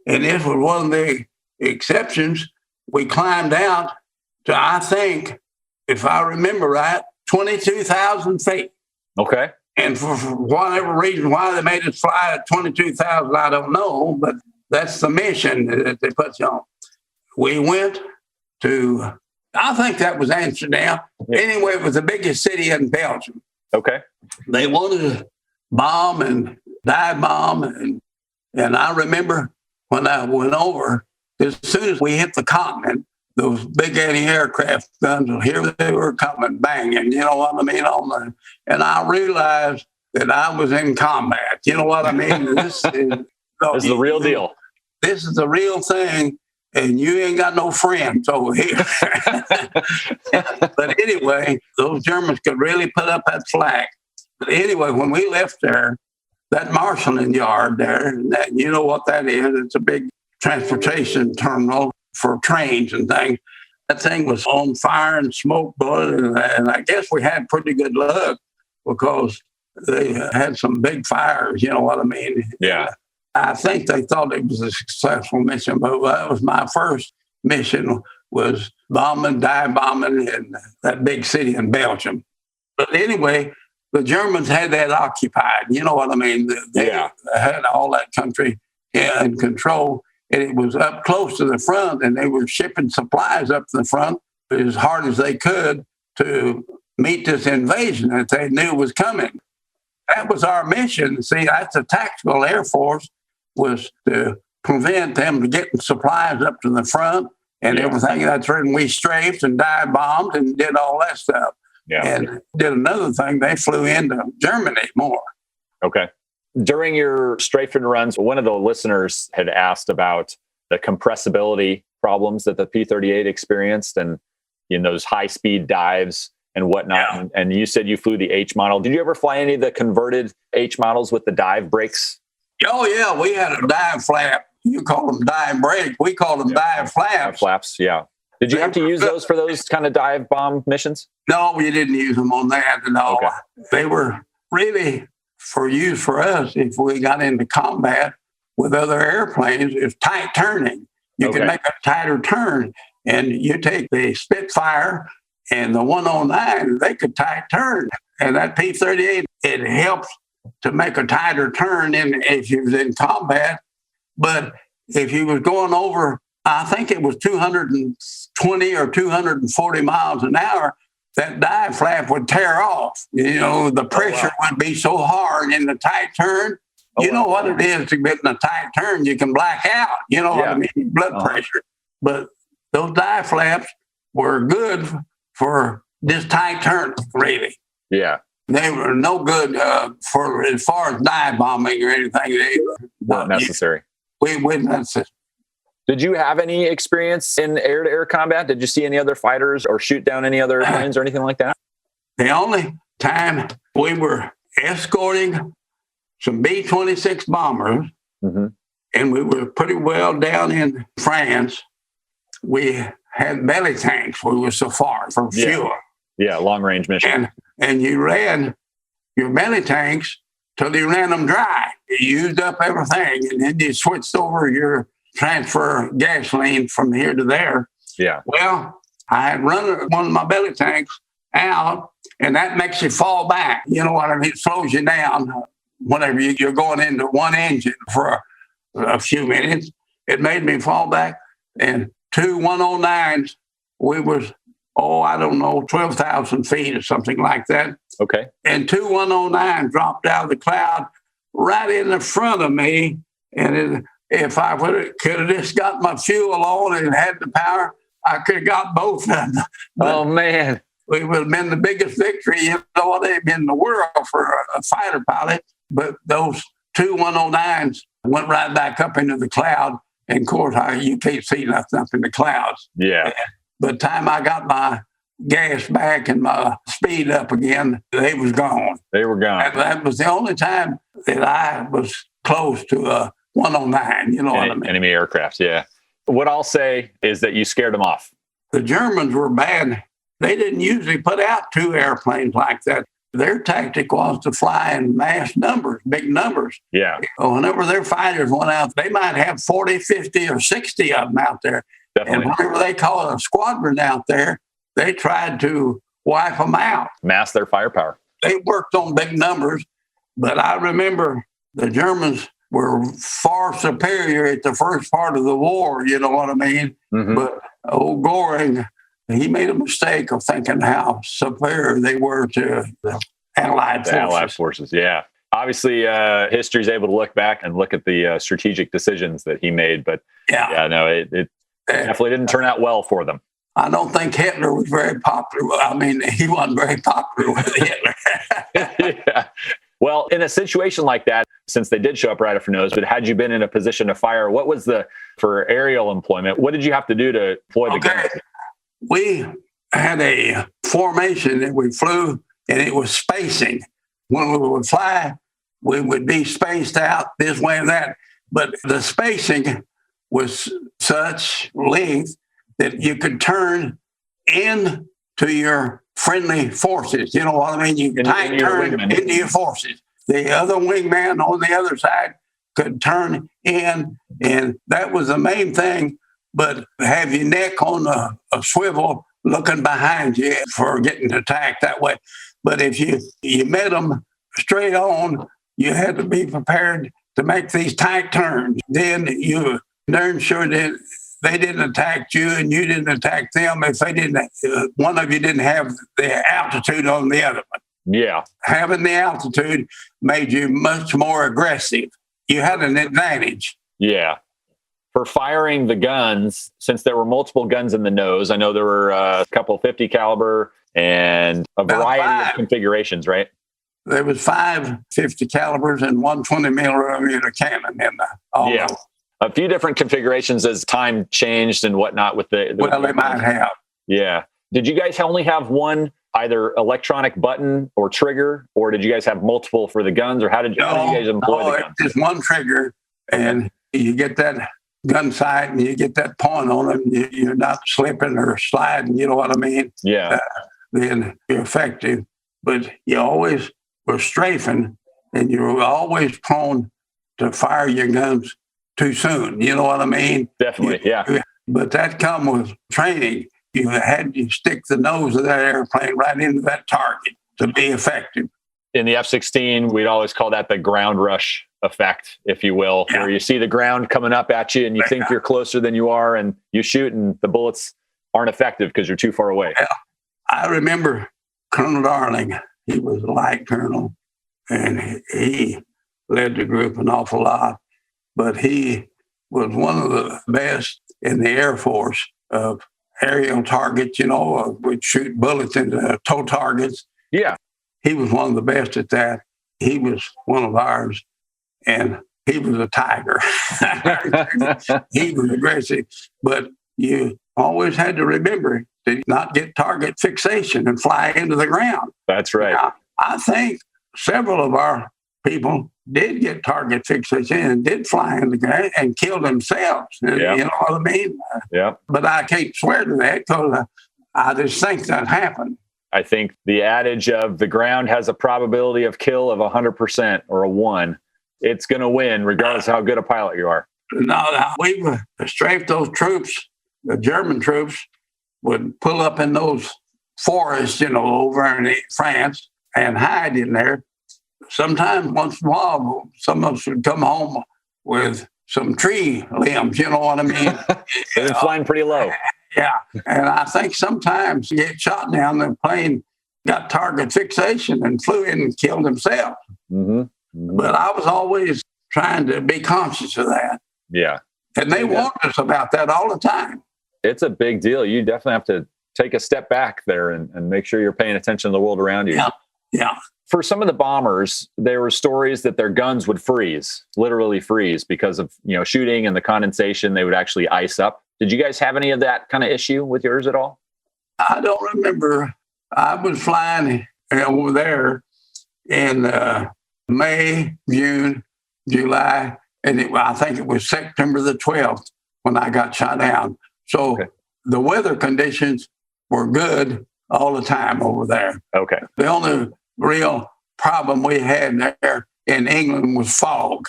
and this was one of the exceptions, we climbed out to, I think, if I remember right, 22,000 feet.
Okay.
And for whatever reason, why they made us fly at 22,000, I don't know, but that's the mission that they put you on. We went to, I think that was Amsterdam. Yeah. Anyway, it was the biggest city in Belgium.
Okay.
They wanted to bomb and dive bomb. And I remember when I went over, as soon as we hit the continent, those big anti-aircraft guns, here they were coming, banging, you know what I mean? And I realized that I was in combat. You know what I mean? This is
the real deal.
This is the real thing, and you ain't got no friends over here. But anyway, those Germans could really put up that flag. But anyway, when we left there, that marshalling yard there, you know what that is? It's a big transportation terminal for trains and things. That thing was on fire and smoke blowing, and I guess we had pretty good luck because they had some big fires, you know what I mean?
Yeah.
I think they thought it was a successful mission, but that was my first mission, was dive bombing in that big city in Belgium. But anyway, the Germans had that occupied, you know what I mean? They had all that country in control. And it was up close to the front, and they were shipping supplies up to the front as hard as they could to meet this invasion that they knew was coming. That was our mission. See, that's the tactical Air Force, was to prevent them from getting supplies up to the front and everything. That's when we strafed and dive bombed and did all that stuff.
Yeah.
And did another thing, they flew into Germany more.
Okay. During your strafing runs, one of the listeners had asked about the compressibility problems that the P-38 experienced and in those high-speed dives and whatnot. Yeah. And you said you flew the H model. Did you ever fly any of the converted H models with the dive brakes?
Oh, yeah. We had a dive flap. You call them dive brake. We call them dive flaps.
Dive flaps, yeah. Did you have to use those for those kind of dive bomb missions?
No, we didn't use them on that at all.
Okay.
They were really for us if we got into combat with other airplanes. It's tight turning. You can make a tighter turn, and you take the Spitfire and the 109, they could tight turn. And that P-38, it helps to make a tighter turn if you was in combat. But if you was going over, I think it was 220 or 240 miles an hour, that dive flap would tear off. You know, the pressure would be so hard in the tight turn. You know what it is to get in a tight turn, you can black out. You know what I mean? Blood pressure. but those die flaps were good for this tight turn, really.
Yeah.
They were no good for as far as dive bombing or anything. They
weren't necessary.
We wouldn't necessary.
Did you have any experience in air-to-air combat? Did you see any other fighters or shoot down any other planes or anything like that?
The only time we were escorting some B-26 bombers, and we were pretty well down in France, we had belly tanks. We were so far from fuel.
Yeah, long-range mission.
And you ran your belly tanks till you ran them dry. You used up everything, and then you switched over your transfer gasoline from here to there.
Yeah.
Well, I had run one of my belly tanks out, and that makes you fall back. You know what I mean? It slows you down whenever you're going into one engine for a few minutes. It made me fall back, and 2 109s, we was, 12,000 feet or something like that.
Okay.
And 2 109 dropped out of the cloud right in the front of me. And if I could have just got my fuel on and had the power, I could have got both of them.
Oh, man.
It would have been the biggest victory in the world for a fighter pilot. But those 2 109s went right back up into the cloud. And of course, you can't see nothing up in the clouds.
Yeah.
By the time I got my gas back and my speed up again, they was gone.
They were gone.
And that was the only time that I was close to a 109, you know what I mean?
Enemy aircraft, yeah. What I'll say is that you scared them off.
The Germans were bad. They didn't usually put out 2 airplanes like that. Their tactic was to fly in mass numbers, big numbers.
Yeah.
Whenever their fighters went out, they might have 40, 50, or 60 of them out there.
Definitely.
And whenever they called a squadron out there, they tried to wipe them out.
Mass their firepower.
They worked on big numbers, but I remember the Germans were far superior at the first part of the war, you know what I mean? But old Goring, he made a mistake of thinking how superior they were to the Allied forces.
Allied forces, yeah. Obviously, history is able to look back and look at the strategic decisions that he made, but it definitely didn't turn out well for them.
I don't think Hitler was very popular. I mean, he wasn't very popular with Hitler.
Yeah. Well, in a situation like that, since they did show up right off your nose, but had you been in a position to fire, what was for aerial employment, what did you have to do to deploy the gun?
We had a formation that we flew, and it was spacing. When we would fly, we would be spaced out this way and that. But the spacing was such length that you could turn into your friendly forces. You know what I mean? You tight turn into your forces. The other wingman on the other side could turn in, and that was the main thing. But have your neck on a swivel looking behind you for getting attacked that way. But if you met them straight on, you had to be prepared to make these tight turns. Then you darn sure that they didn't attack you and you didn't attack them if they didn't. One of you didn't have the altitude on the other one.
Yeah,
having the altitude made you much more aggressive. You had an advantage.
Yeah. For firing the guns, since there were multiple guns in the nose, I know there were a couple 50 caliber and a variety of configurations, right?
There was 5 50 calibers and 1 20 millimeter cannon in the
a few different configurations as time changed and whatnot with the
they might have.
Yeah. Did you guys only have one either electronic button or trigger, or did you guys have multiple for the guns, or how did you guys employ the guns?
Just one trigger, and you get that gun sight and you get that point on it. You're not slipping or sliding, you know what I mean?
Yeah.
Then you're effective, but you always were strafing, and you were always prone to fire your guns too soon. You know what I mean?
Definitely, yeah.
But that come with training. You had to stick the nose of that airplane right into that target to be effective.
In the F-16, we'd always call that the ground rush effect, if you will, where you see the ground coming up at you and you think you're closer than you are, and you shoot and the bullets aren't effective because you're too far away.
Yeah. I remember Colonel Darling. He was a light colonel, and he led the group an awful lot, but he was one of the best in the Air Force of aerial targets, we'd shoot bullets into tow targets.
Yeah.
He was one of the best at that. He was one of ours, and he was a tiger. He was aggressive, but you always had to remember to not get target fixation and fly into the ground.
That's right.
Now, I think several of our people did get target fixation and did fly in the ground and kill themselves.
Yep.
You know what I mean?
Yeah.
But I can't swear to that because I just think that happened.
I think the adage of the ground has a probability of kill of 100% or a 1. It's going to win regardless of how good a pilot you are.
No, we strafed those troops. The German troops would pull up in those forests, over in France and hide in there. Sometimes, once in a while, some of us would come home with some tree limbs, you know what I mean?
They're flying pretty low.
Yeah. And I think sometimes you get shot down, the plane got target fixation and flew in and killed himself.
Mm-hmm. Mm-hmm.
But I was always trying to be conscious of that.
Yeah.
And they warned us about that all the time.
It's a big deal. You definitely have to take a step back there and make sure you're paying attention to the world around you.
Yeah. Yeah.
For some of the bombers, there were stories that their guns would freeze, literally freeze because of, shooting and the condensation. They would actually ice up. Did you guys have any of that kind of issue with yours at all?
I don't remember. I was flying over there in May, June, July, and I think it was September the 12th when I got shot down. So The weather conditions were good all the time over there.
Okay.
The only real problem we had there in England was fog.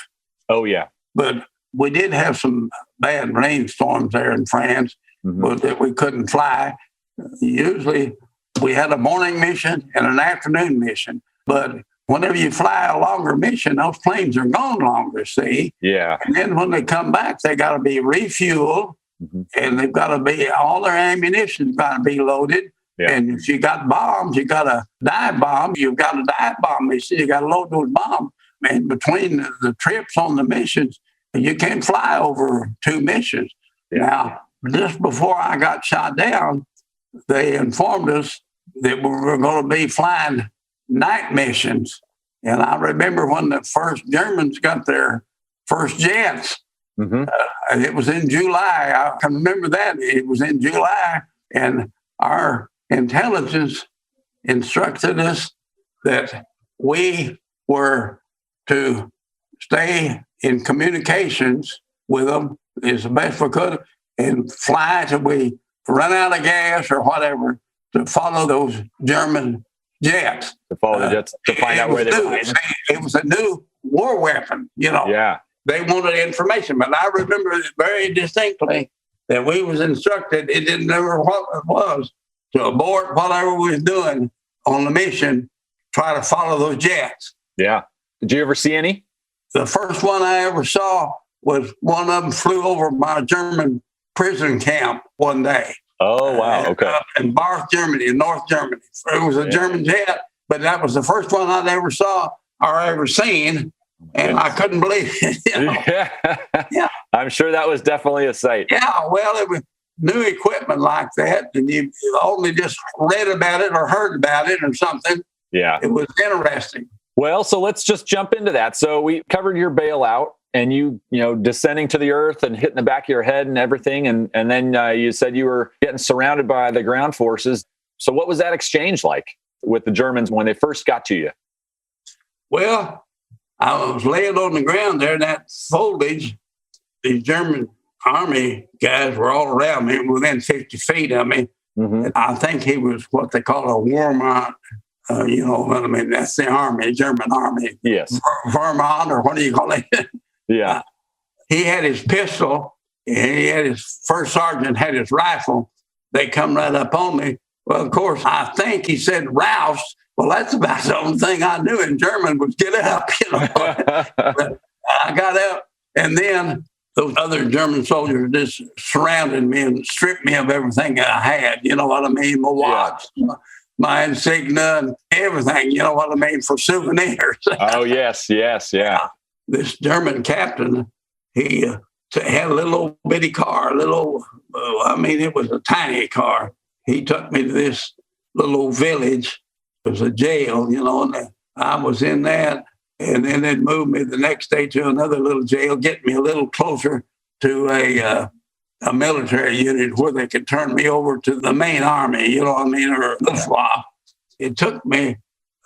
Oh, yeah.
But we did have some bad rainstorms there in France, but that we couldn't fly. Usually we had a morning mission and an afternoon mission. But whenever you fly a longer mission, those planes are gone longer, see?
Yeah.
And then when they come back, they got to be refueled, and they've got to be, all their ammunition's got to be loaded. Yeah. And if you got bombs, you got a dive bomb, you've got a dive bomb mission, you got to load those bombs. And between the trips on the missions, you can't fly over 2 missions. Yeah. Now, just before I got shot down, they informed us that we were going to be flying night missions. And I remember when the first Germans got their first jets, it was in July. I can remember that. It was in July, and our intelligence instructed us that we were to stay in communications with them as the best we could and fly till we run out of gas or whatever to follow those German jets.
To follow the jets to find out where they were.
It was a new war weapon, Yeah. They wanted information, but I remember it very distinctly that we was instructed, it didn't matter what it was, to abort whatever we was doing on the mission, try to follow those jets.
Yeah. Did you ever see any?
The first one I ever saw was one of them flew over my German prison camp one day.
Oh, wow. Okay.
In Barth, Germany, in North Germany. It was a German jet, but that was the first one I'd ever saw or ever seen. And I couldn't believe it.
Yeah. I'm sure that was definitely a sight.
Yeah. Well, it was new equipment like that. And you only just read about it or heard about it or something.
Yeah.
It was interesting.
Well, so let's just jump into that. So we covered your bailout and you descending to the earth and hitting the back of your head and everything. And then you said you were getting surrounded by the ground forces. So what was that exchange like with the Germans when they first got to you?
Well, I was laying on the ground there in that foliage. These German army guys were all around me, within 50 feet of me. And I think he was what they call a Wehrmacht. That's the army, German army.
Yes.
Wehrmacht, or what do you call it?
Yeah.
He had his pistol, and he had his first sergeant had his rifle. They come right up on me. Well, of course, I think he said Rouse. Well, that's about the only thing I knew in German was get up, But I got up, and then those other German soldiers just surrounded me and stripped me of everything I had. You know what I mean? My watch, my insignia, and everything. You know what I mean? For souvenirs.
Oh, yes, yeah.
This German captain, he had a little old bitty car, it was a tiny car. He took me to this little old village. It was a jail, and I was in that. And then they'd move me the next day to another little jail, get me a little closer to a military unit where they could turn me over to the main army, or Luftwaffe. It took me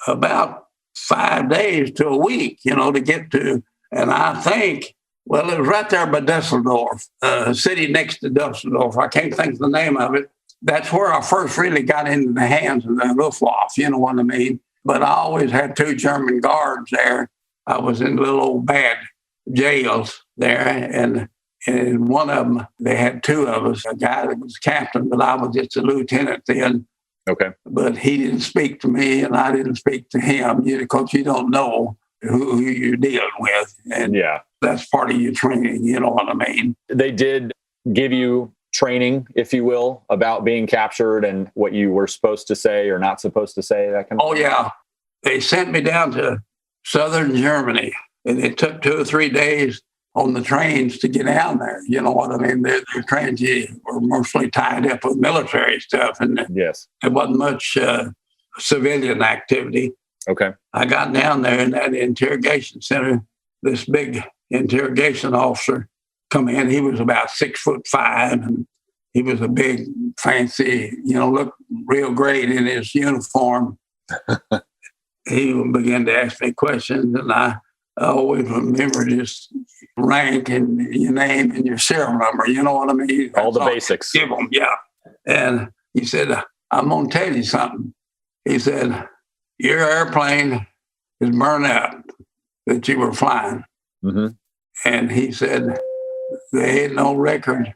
about 5 days to a week, to get to. And I think, it was right there by Dusseldorf, a city next to Dusseldorf. I can't think of the name of it. That's where I first really got into the hands of the Luftwaffe, you know what I mean? But I always had 2 German guards there. I was in little old bad jails there. And one of them, they had 2 of us, a guy that was captain, but I was just a lieutenant then.
Okay.
But he didn't speak to me and I didn't speak to him, because you don't know who you're dealing with. And that's part of your training, you know what I mean?
They did give you training, if you will, about being captured and what you were supposed to say or not supposed to say, that kind of thing?
Yeah. They sent me down to southern Germany, and it took 2 or 3 days on the trains to get down there. You know what I mean? The trains were mostly tied up with military stuff, and there wasn't much civilian activity.
Okay.
I got down there in that interrogation center. This big interrogation officer come in. He was about 6'5", and he was a big, fancy, looked real great in his uniform. He began to ask me questions, and I always remembered his rank and your name and your serial number. You know what I mean?
All the basics.
Give them, yeah. And he said, I'm going to tell you something. He said, your airplane is burned up that you were flying.
Mm-hmm.
And he said, they had no record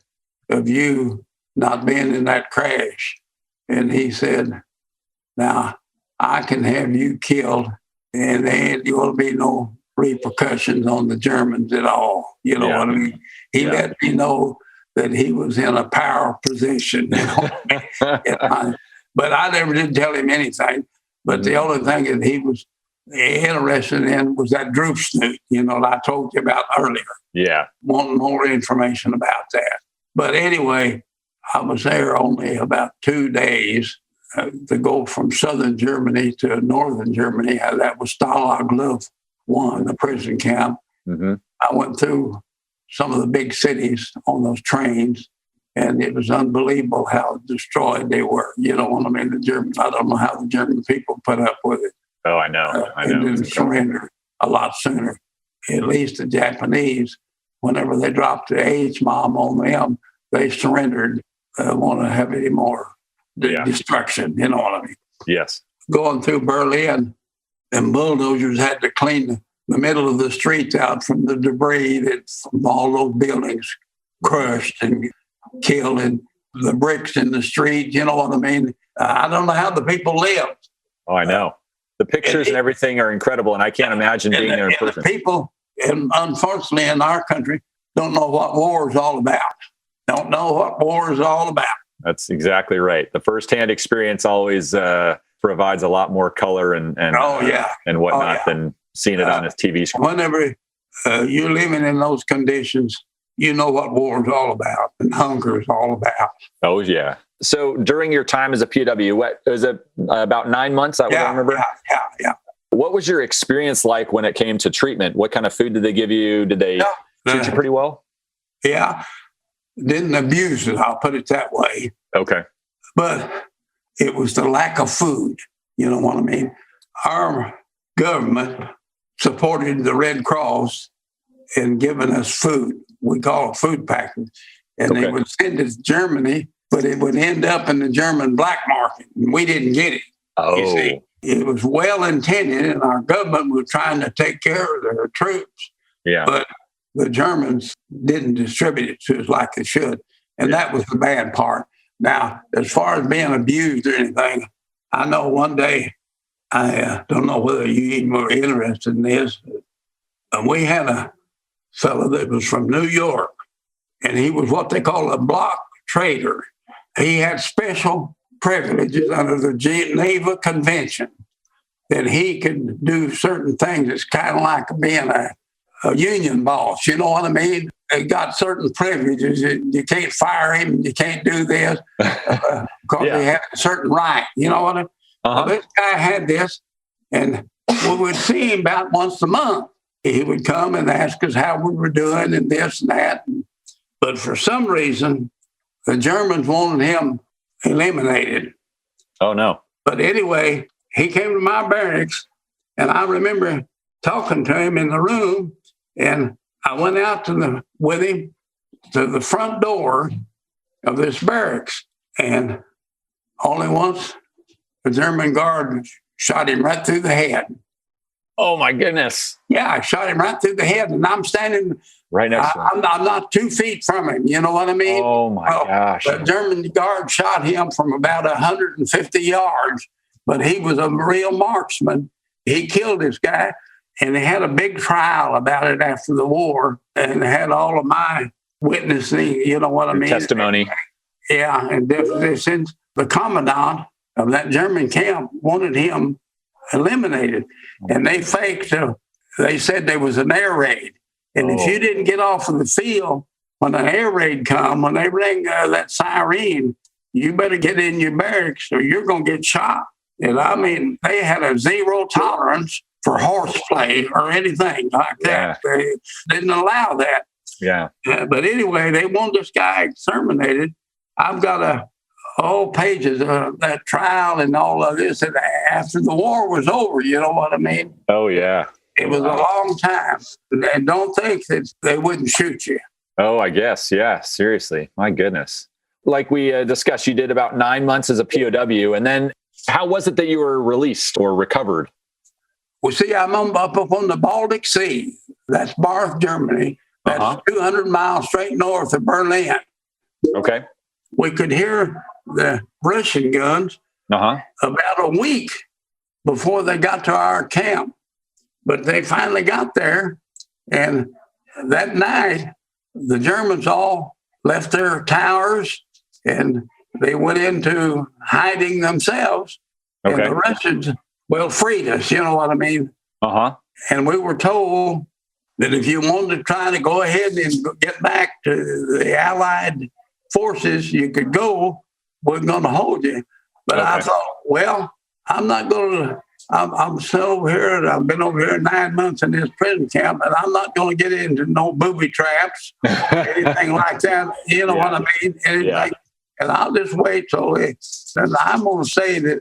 of you not being in that crash. And he said, now, I can have you killed, and there ain't going to be no repercussions on the Germans at all. You know what I mean? He let me know that he was in a power position. But I never did tell him anything. But the only thing that he was interested in was that droop snoot, that I told you about earlier.
Yeah.
Wanting more information about that. But anyway, I was there only about 2 days to go from southern Germany to northern Germany. That was Stalag Luft 1, the prison camp.
Mm-hmm.
I went through some of the big cities on those trains, and it was unbelievable how destroyed they were. You know what I mean? The Germans, I don't know how the German people put up with it.
Oh, I know.
They didn't surrender a lot sooner. At least the Japanese, whenever they dropped the H-bomb on them, they surrendered. Want to have any more destruction, you know what I mean?
Yes.
Going through Berlin, and bulldozers had to clean the middle of the streets out from the debris from all those buildings crushed and killed, and the bricks in the street, you know what I mean? I don't know how the people lived.
Oh, I know. The pictures and everything are incredible, and I can't imagine being there in person.
The people, and unfortunately in our country, don't know what war is all about. Don't know what war is all about.
That's exactly right. The firsthand experience always provides a lot more color and whatnot than seeing it on a TV screen.
Whenever you're living in those conditions, you know what war is all about and hunger is all about.
Oh, yeah. So during your time as a POW, what was it, about 9 months? I remember.
Yeah.
What was your experience like when it came to treatment? What kind of food did they give you? Did they treat you pretty well?
Yeah. Didn't abuse it, I'll put it that way.
Okay.
But it was the lack of food. You know what I mean? Our government supported the Red Cross in giving us food. We call it food package. And they would send it to Germany, but it would end up in the German black market. And we didn't get it.
Oh.
You see, it was well intended, and our government was trying to take care of their troops.
Yeah.
But the Germans didn't distribute it to us like they should. And that was the bad part. Now, as far as being abused or anything, I know one day, I don't know whether you even were interested in this, and we had a fellow that was from New York, and he was what they call a block trader. He had special privileges under the Geneva Convention that he could do certain things. It's kind of like being a union boss, you know what I mean? he got certain privileges. You can't fire him. You can't do this because he had a certain right. You know what I mean? Well, this guy had this, and we would see him about once a month. He would come and ask us how we were doing and this and that. But for some reason, the Germans wanted him eliminated.
Oh, no.
But anyway, he came to my barracks, and I remember talking to him in the room, and I went out with him to the front door of this barracks, and only once the German guard shot him right through the head.
Oh, my goodness.
Yeah, I shot him right through the head, and I'm standing
right next to him.
I'm not 2 feet from him. You know what I mean?
Oh, my gosh.
The German guard shot him from about 150 yards, but he was a real marksman. He killed this guy, and they had a big trial about it after the war, and they had all of my witnessing, you know what I mean?
Testimony.
Yeah, and since the commandant of that German camp wanted him eliminated, and they they said there was an air raid, and if you didn't get off of the field when an air raid come, when they ring that siren, you better get in your barracks or you're going to get shot. And I mean, they had a zero tolerance for horseplay or anything like that. They didn't allow that.
Yeah.
But anyway, they want this guy exterminated. I've got pages of that trial and all of this. And after the war was over, you know what I mean?
Oh, yeah.
It was a long time. And don't think that they wouldn't shoot you.
Oh, I guess. Yeah. Seriously. My goodness. Like we discussed, you did about 9 months as a POW. And then how was it that you were released or recovered?
Well, see, I'm up on the Baltic Sea. That's Barth, Germany. That's 200 miles straight north of Berlin.
Okay.
We could hear the Russian guns about a week before they got to our camp. But they finally got there. And that night, the Germans all left their towers and they went into hiding themselves. Okay. And the Russians, freed us, you know what I mean? And we were told that if you wanted to try to go ahead and get back to the Allied forces, you could go. We're going to hold you. But I thought, I'm not going to, I'm still over here, and I've been over here 9 months in this prison camp, and I'm not going to get into no booby traps, anything like that. You know what I mean? Anything. And I'll just wait till I'm going to say that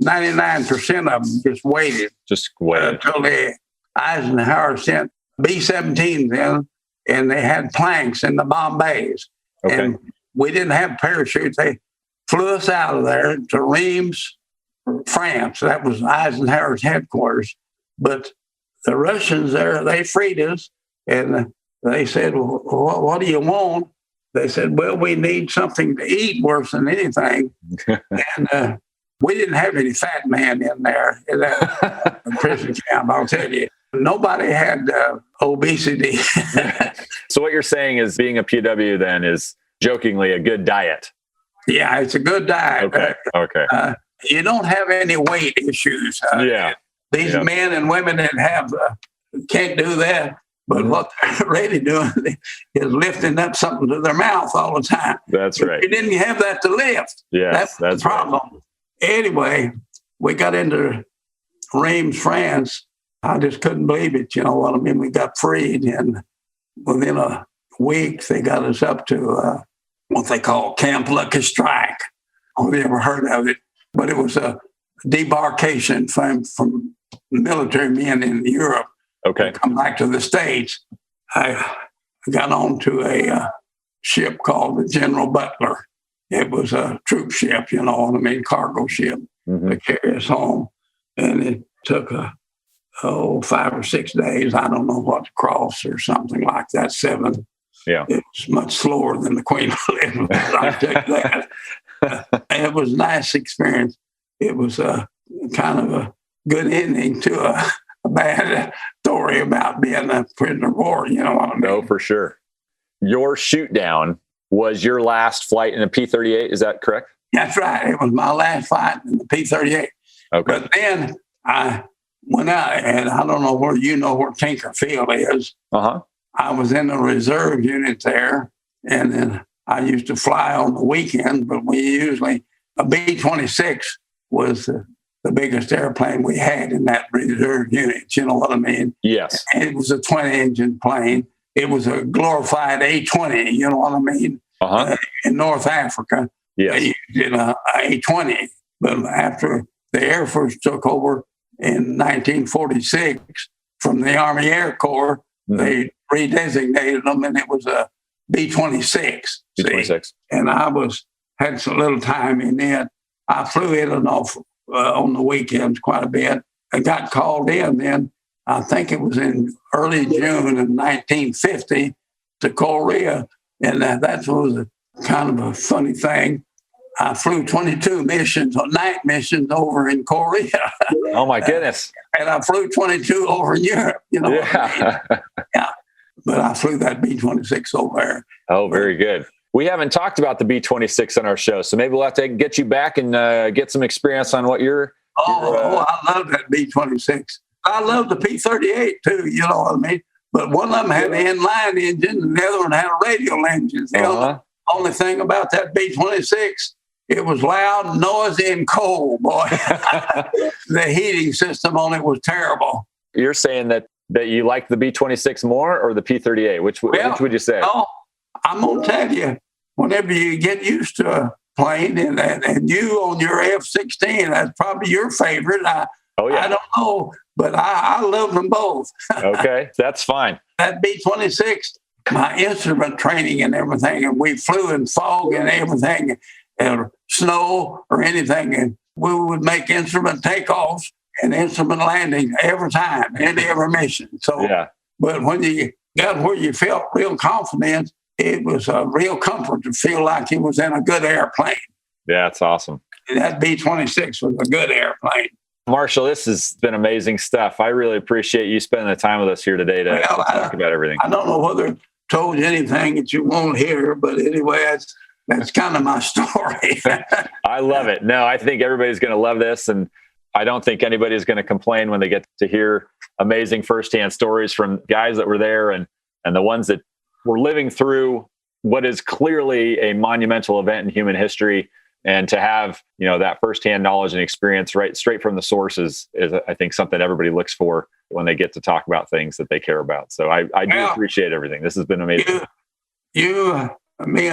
99% of them just waited.
Just waited.
Until Eisenhower sent B-17s in, and they had planks in the Bombays. Okay. And we didn't have parachutes. They flew us out of there to Reims, France. That was Eisenhower's headquarters. But the Russians there, they freed us, and they said, what do you want? They said, we need something to eat worse than anything. And we didn't have any fat man in there in that prison camp, I'll tell you. Nobody had obesity.
So what you're saying is being a POW then is jokingly a good diet.
Yeah, it's a good diet.
Okay.
You don't have any weight issues. These men and women that have can't do that. But what they're really doing is lifting up something to their mouth all the time.
That's right.
You didn't have that to lift.
Yes,
that's the problem. Right. Anyway, we got into Reims, France. I just couldn't believe it. You know what I mean? We got freed, and within a week, they got us up to what they call Camp Lucky Strike. Have you ever heard of it? But it was a debarkation from military men in Europe.
Okay.
Come back to the States. I got onto a ship called the General Butler. It was a troop ship, you know what I mean, cargo ship to carry us home. And it took 5 or 6 days. I don't know what to cross or something like that. 7.
Yeah.
It was much slower than the Queen of Elizabeth. I'll tell you that. It was a nice experience. It was kind of a good ending to a bad story about being a prisoner of war, you know what I mean?
No, for sure. Your shoot down was your last flight in a P-38, is that correct?
That's right. It was my last flight in the P-38.
Okay.
But then I went out, and I don't know where you know where Tinker Field is. I was in the reserve unit there, and then I used to fly on the weekends, but a B-26 was the biggest airplane we had in that reserve unit. You know what I mean?
Yes.
And it was a twin-engine plane. It was a glorified A-20, you know what I mean? In North Africa,
yes.
They used an A-20. But after the Air Force took over in 1946 from the Army Air Corps, they redesignated them, and it was a B-26.
B-26.
And I had some little time in it. I flew in and off on the weekends quite a bit. I got called in then, I think it was in early June of 1950, to Korea. And that was kind of a funny thing. I flew 22 night missions over in Korea.
Oh, my goodness.
And I flew 22 over in Europe, you know.
Yeah.
Yeah. But I flew that B-26 over there.
Oh, very good. We haven't talked about the B-26 on our show, so maybe we'll have to get you back and get some experience on what you're...
I love that B-26. I love the P-38 too, you know what I mean? But one of them had an inline engine and the other one had a radial engine. The only thing about that B-26, it was loud, noisy, and cold, boy. The heating system on it was terrible.
You're saying that you like the B-26 more or the P-38? Which would you say?
No, I'm going to tell you, whenever you get used to a plane and you on your F-16, that's probably your favorite. I don't know, but I love them both.
Okay, that's fine.
That B-26, my instrument training and everything, and we flew in fog and everything, or snow or anything, and we would make instrument takeoffs and instrument landing every time, in every mission. So, but when you got where you felt real confident, it was a real comfort to feel like it was in a good airplane.
Yeah, that's awesome.
And that B-26 was a good airplane.
Marshall, this has been amazing stuff. I really appreciate you spending the time with us here today to talk about everything.
I don't know whether I told you anything that you won't hear, but anyway, that's kind of my story.
I love it. No, I think everybody's going to love this, and I don't think anybody's going to complain when they get to hear amazing firsthand stories from guys that were there and the ones that were living through what is clearly a monumental event in human history. And to have, that firsthand knowledge and experience right straight from the sources is, I think, something everybody looks for when they get to talk about things that they care about. So I do appreciate everything. This has been amazing.
You being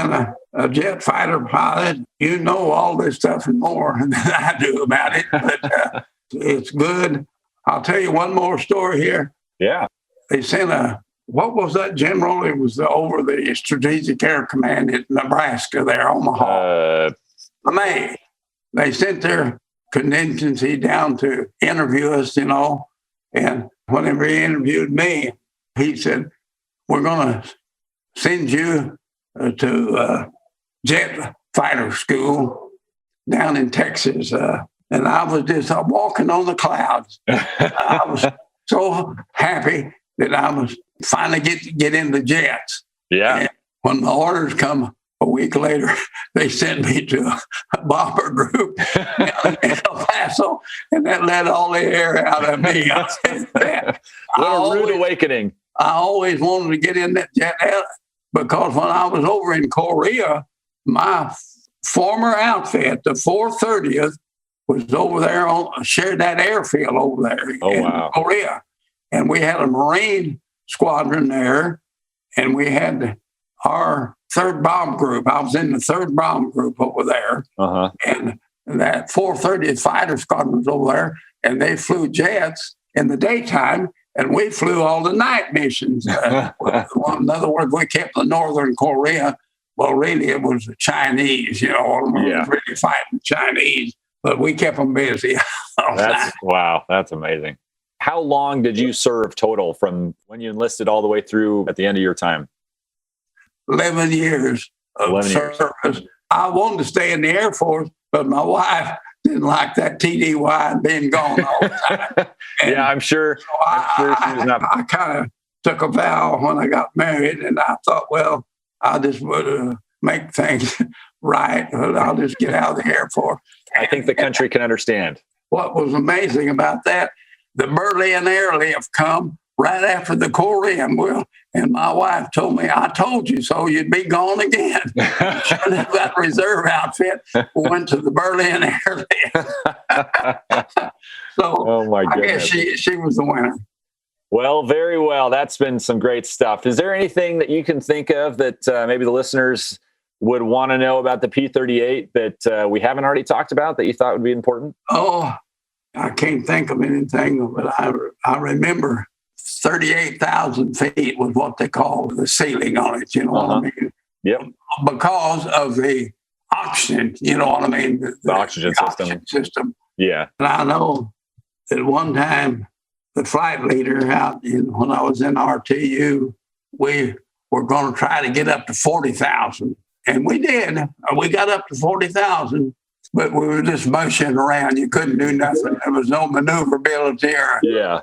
a jet fighter pilot, you know all this stuff and more than I do about it, but it's good. I'll tell you one more story here. Yeah. They sent what was that general? It was over the Strategic Air Command in Nebraska there, Omaha. They sent their contingency down to interview us, and whenever he interviewed me, he said, we're going to send you to jet fighter school down in Texas. And I was just walking on the clouds. I was so happy that I was finally get in the jets. Yeah. And when the orders come a week later, they sent me to a bomber group in El Paso, and that let all the air out of me.
What a rude awakening.
I always wanted to get in that jet because when I was over in Korea, my former outfit, the 430th, was over there shared that airfield over there in Korea. And we had a Marine squadron there, and we had our third bomb group. I was in the third bomb group over there. And that 430th Fighter Squadron was over there, and they flew jets in the daytime, and we flew all the night missions. In other words, we kept the Northern Korea. Well, really, it was the Chinese, we was really fighting Chinese, but we kept them busy.
Wow, that's amazing. How long did you serve total from when you enlisted all the way through at the end of your time?
11 years of service. I wanted to stay in the Air Force, but my wife didn't like that TDY being gone all the time.
I'm sure.
I kind of took a vow when I got married, and I thought, well, I'll just make things right. I'll just get out of the Air Force.
I think the country can understand.
What was amazing about that, the Berlin airlift come right after the Korean. Well, and my wife told me, I told you so, you'd be gone again. Sure enough, that reserve outfit went to the Berlin airlift. So
Oh my goodness.
I guess she was the winner.
Well, very well. That's been some great stuff. Is there anything that you can think of that maybe the listeners would want to know about the P-38 that we haven't already talked about that you thought would be important?
Oh, I can't think of anything, but I remember 38,000 feet was what they call the ceiling on it. You know what I mean?
Yep.
Because of the oxygen, you know what I mean?
The oxygen
system.
Yeah.
And I know that one time the flight leader when I was in RTU, we were going to try to get up to 40,000. And we did. We got up to 40,000, but we were just motioning around. You couldn't do nothing. There was no maneuverability or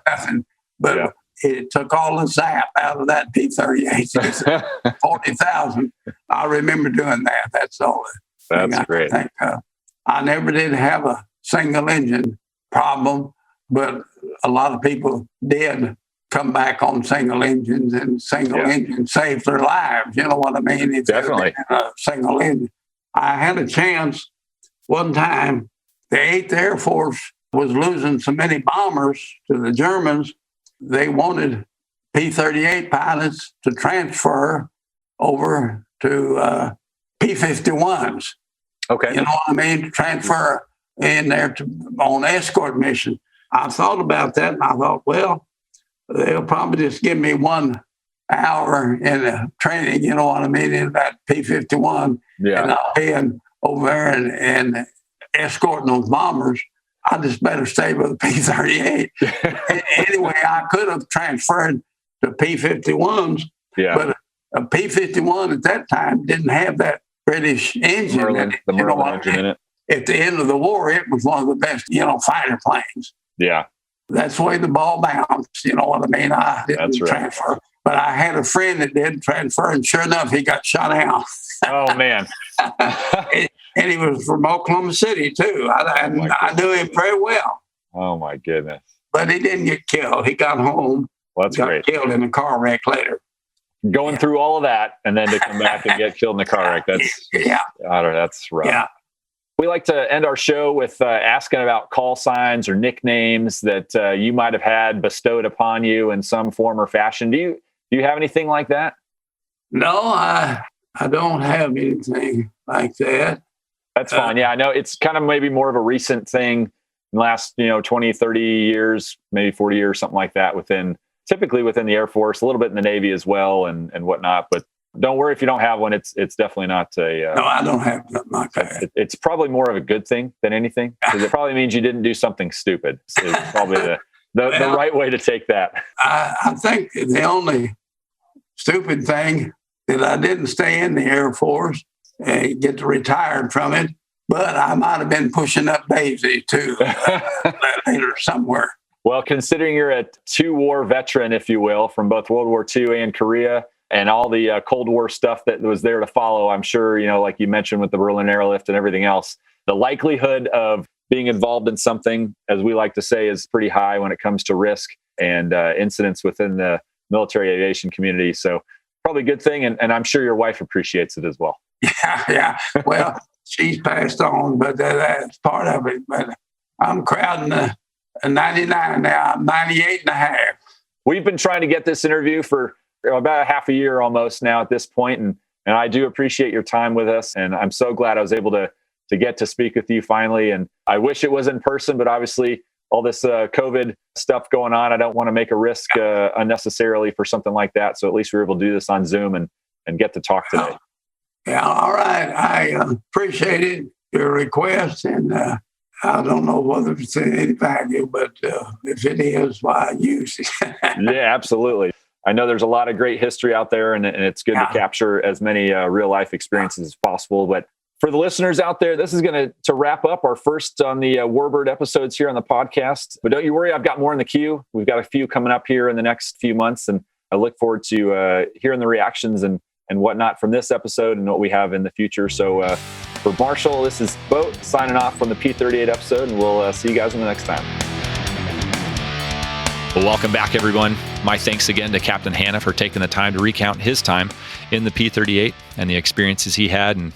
nothing. But it took all the zap out of that P-38. 40,000. I remember doing that. That's all.
That's great.
I never did have a single engine problem, but a lot of people did come back on single engines, and single engines saved their lives. You know what I mean?
Definitely.
A single engine. I had a chance one time. The 8th Air Force was losing so many bombers to the Germans. They wanted P-38 pilots to transfer over to P-51s.
Okay.
You know what I mean? To transfer in there on escort mission. I thought about that, and I thought, well, they'll probably just give me 1 hour in training, you know what I mean, in that P-51.
Yeah.
And I'll be over there and escorting those bombers. I just better stay with the P-38. Anyway, I could have transferred to P-51s, but a P-51 at that time didn't have that British engine
the Merlin engine in it.
At the end of the war, it was one of the best, fighter planes.
Yeah.
That's the way the ball bounced, you know what I mean? I didn't transfer. But I had a friend that did transfer, and sure enough, he got shot out.
Oh, man.
And he was from Oklahoma City, too. I knew him very well.
Oh, my goodness.
But he didn't get killed. He got home.
Well, that's great.
Killed in a car wreck later.
Going through all of that and then to come back and get killed in a car wreck. That's that's rough.
Yeah.
We like to end our show with asking about call signs or nicknames that you might have had bestowed upon you in some form or fashion. Do you have anything like that?
No, I don't have anything like that.
That's fine. Yeah, I know it's kind of maybe more of a recent thing in the last, 20, 30 years, maybe 40 years, something like that typically within the Air Force, a little bit in the Navy as well and whatnot. But don't worry if you don't have one. It's definitely not a...
no, I don't have nothing like that.
It's probably more of a good thing than anything, because it probably means you didn't do something stupid. It's probably the right way to take that.
I think the only stupid thing that I didn't stay in the Air Force and get retired from it, but I might have been pushing up Daisy too later somewhere.
Well, considering you're a 2-war veteran, if you will, from both World War II and Korea, and all the Cold War stuff that was there to follow, I'm sure, like you mentioned with the Berlin airlift and everything else, the likelihood of being involved in something, as we like to say, is pretty high when it comes to risk and incidents within the military aviation community. So probably a good thing. And I'm sure your wife appreciates it as well.
Yeah. Well, she's passed on, but that's part of it. But I'm crowding a 99 now. I'm 98 and a half.
We've been trying to get this interview for about a half a year almost now at this point. And I do appreciate your time with us. And I'm so glad I was able to get to speak with you finally. And I wish it was in person, but obviously all this COVID stuff going on, I don't want to make a risk unnecessarily for something like that. So at least we were able to do this on Zoom and get to talk today.
Yeah, all right. I appreciate it, your request. And I don't know whether it's any value, but if it is, why use it.
Yeah, absolutely. I know there's a lot of great history out there, and it's good to capture as many real life experiences as possible. But for the listeners out there, this is going to wrap up our first on the Warbird episodes here on the podcast. But don't you worry, I've got more in the queue. We've got a few coming up here in the next few months, and I look forward to hearing the reactions and whatnot from this episode and what we have in the future. So for Marshall, this is Boat signing off from the P-38 episode, and we'll see you guys in the next time.
Well, welcome back, everyone. My thanks again to Captain Hanna for taking the time to recount his time in the P-38 and the experiences he had. And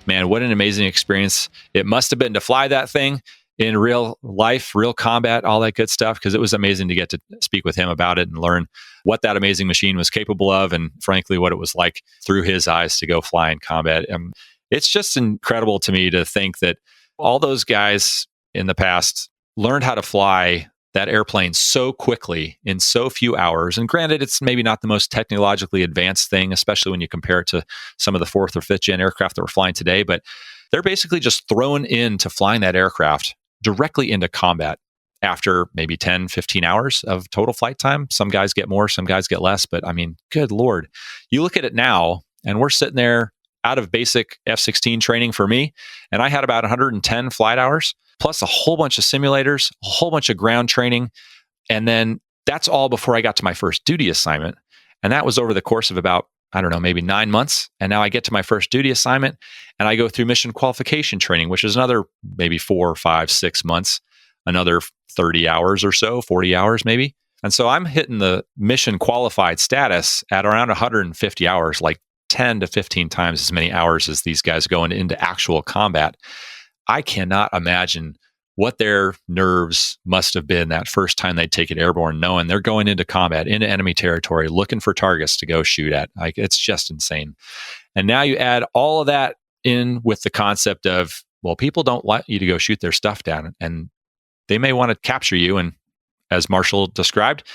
man, what an amazing experience it must have been to fly that thing in real life, real combat, all that good stuff, because it was amazing to get to speak with him about it and learn what that amazing machine was capable of, and frankly, what it was like through his eyes to go fly in combat. It's just incredible to me to think that all those guys in the past learned how to fly that airplane so quickly in so few hours. And granted, it's maybe not the most technologically advanced thing, especially when you compare it to some of the 4th or 5th gen aircraft that we're flying today, but they're basically just thrown into flying that aircraft directly into combat after maybe 10, 15 hours of total flight time. Some guys get more, some guys get less, but I mean, good Lord. You look at it now, and we're sitting there out of basic F-16 training for me, and I had about 110 flight hours, plus a whole bunch of simulators, a whole bunch of ground training. And then that's all before I got to my first duty assignment. And that was over the course of about, I don't know, maybe 9 months. And now I get to my first duty assignment and I go through mission qualification training, which is another maybe 4 or 5, 6 months, another 30 hours or so, 40 hours maybe. And so I'm hitting the mission qualified status at around 150 hours, like 10 to 15 times as many hours as these guys going into actual combat. I cannot imagine what their nerves must have been that first time they take it airborne, knowing they're going into combat, into enemy territory, looking for targets to go shoot at. Like, it's just insane. And now you add all of that in with the concept of, well, people don't want you to go shoot their stuff down, and they may want to capture you. And as Marshall described,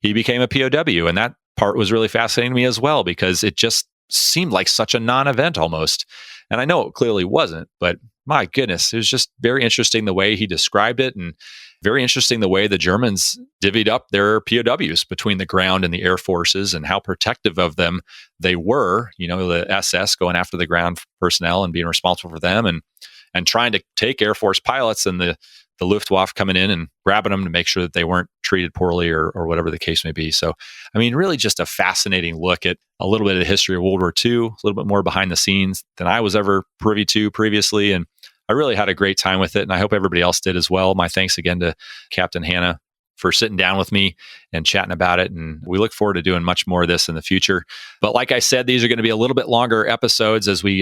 he became a POW. And that part was really fascinating to me as well, because it just seemed like such a non-event almost. And I know it clearly wasn't, but my goodness, it was just very interesting the way he described it, and very interesting the way the Germans divvied up their POWs between the ground and the air forces, and how protective of them they were. You know, the SS going after the ground personnel and being responsible for them, and trying to take Air Force pilots and the Luftwaffe coming in and grabbing them to make sure that they weren't treated poorly or whatever the case may be. So, I mean, really just a fascinating look at a little bit of the history of World War II, a little bit more behind the scenes than I was ever privy to previously. And I really had a great time with it, and I hope everybody else did as well. My thanks again to Captain Hanna for sitting down with me and chatting about it. And we look forward to doing much more of this in the future. But like I said, these are going to be a little bit longer episodes as we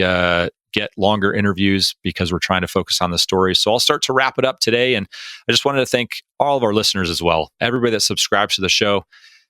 get longer interviews, because we're trying to focus on the stories. So I'll start to wrap it up today. And I just wanted to thank all of our listeners as well. Everybody that subscribes to the show.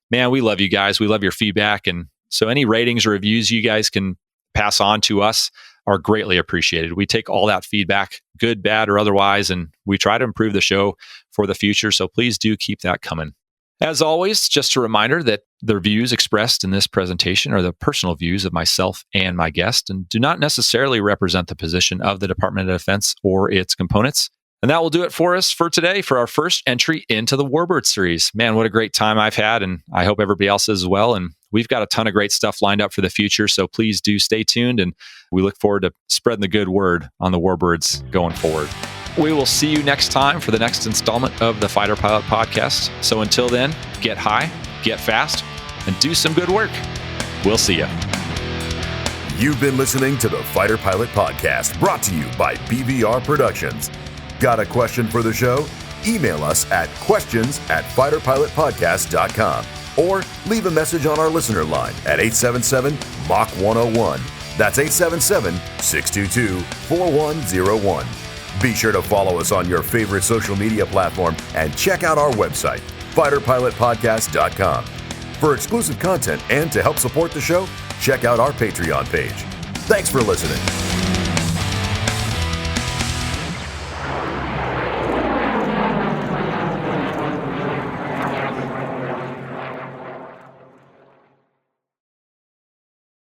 Man, we love you guys. We love your feedback. And so any ratings or reviews you guys can pass on to us are greatly appreciated. We take all that feedback, good, bad, or otherwise, and we try to improve the show for the future. So please do keep that coming. As always, just a reminder that the views expressed in this presentation are the personal views of myself and my guest, and do not necessarily represent the position of the Department of Defense or its components. And that will do it for us for today, for our first entry into the Warbird Series. Man, what a great time I've had, and I hope everybody else is as well. And we've got a ton of great stuff lined up for the future, so please do stay tuned, and we look forward to spreading the good word on the Warbirds going forward. We will see you next time for the next installment of the Fighter Pilot Podcast. So until then, get high, get fast, and do some good work. We'll see you.
You've been listening to the Fighter Pilot Podcast, brought to you by BVR Productions. Got a question for the show? Email us at questions@fighterpilotpodcast.com, or leave a message on our listener line at 877-MACH-101. That's 877-622-4101. Be sure to follow us on your favorite social media platform and check out our website, fighterpilotpodcast.com. For exclusive content and to help support the show, check out our Patreon page. Thanks for listening.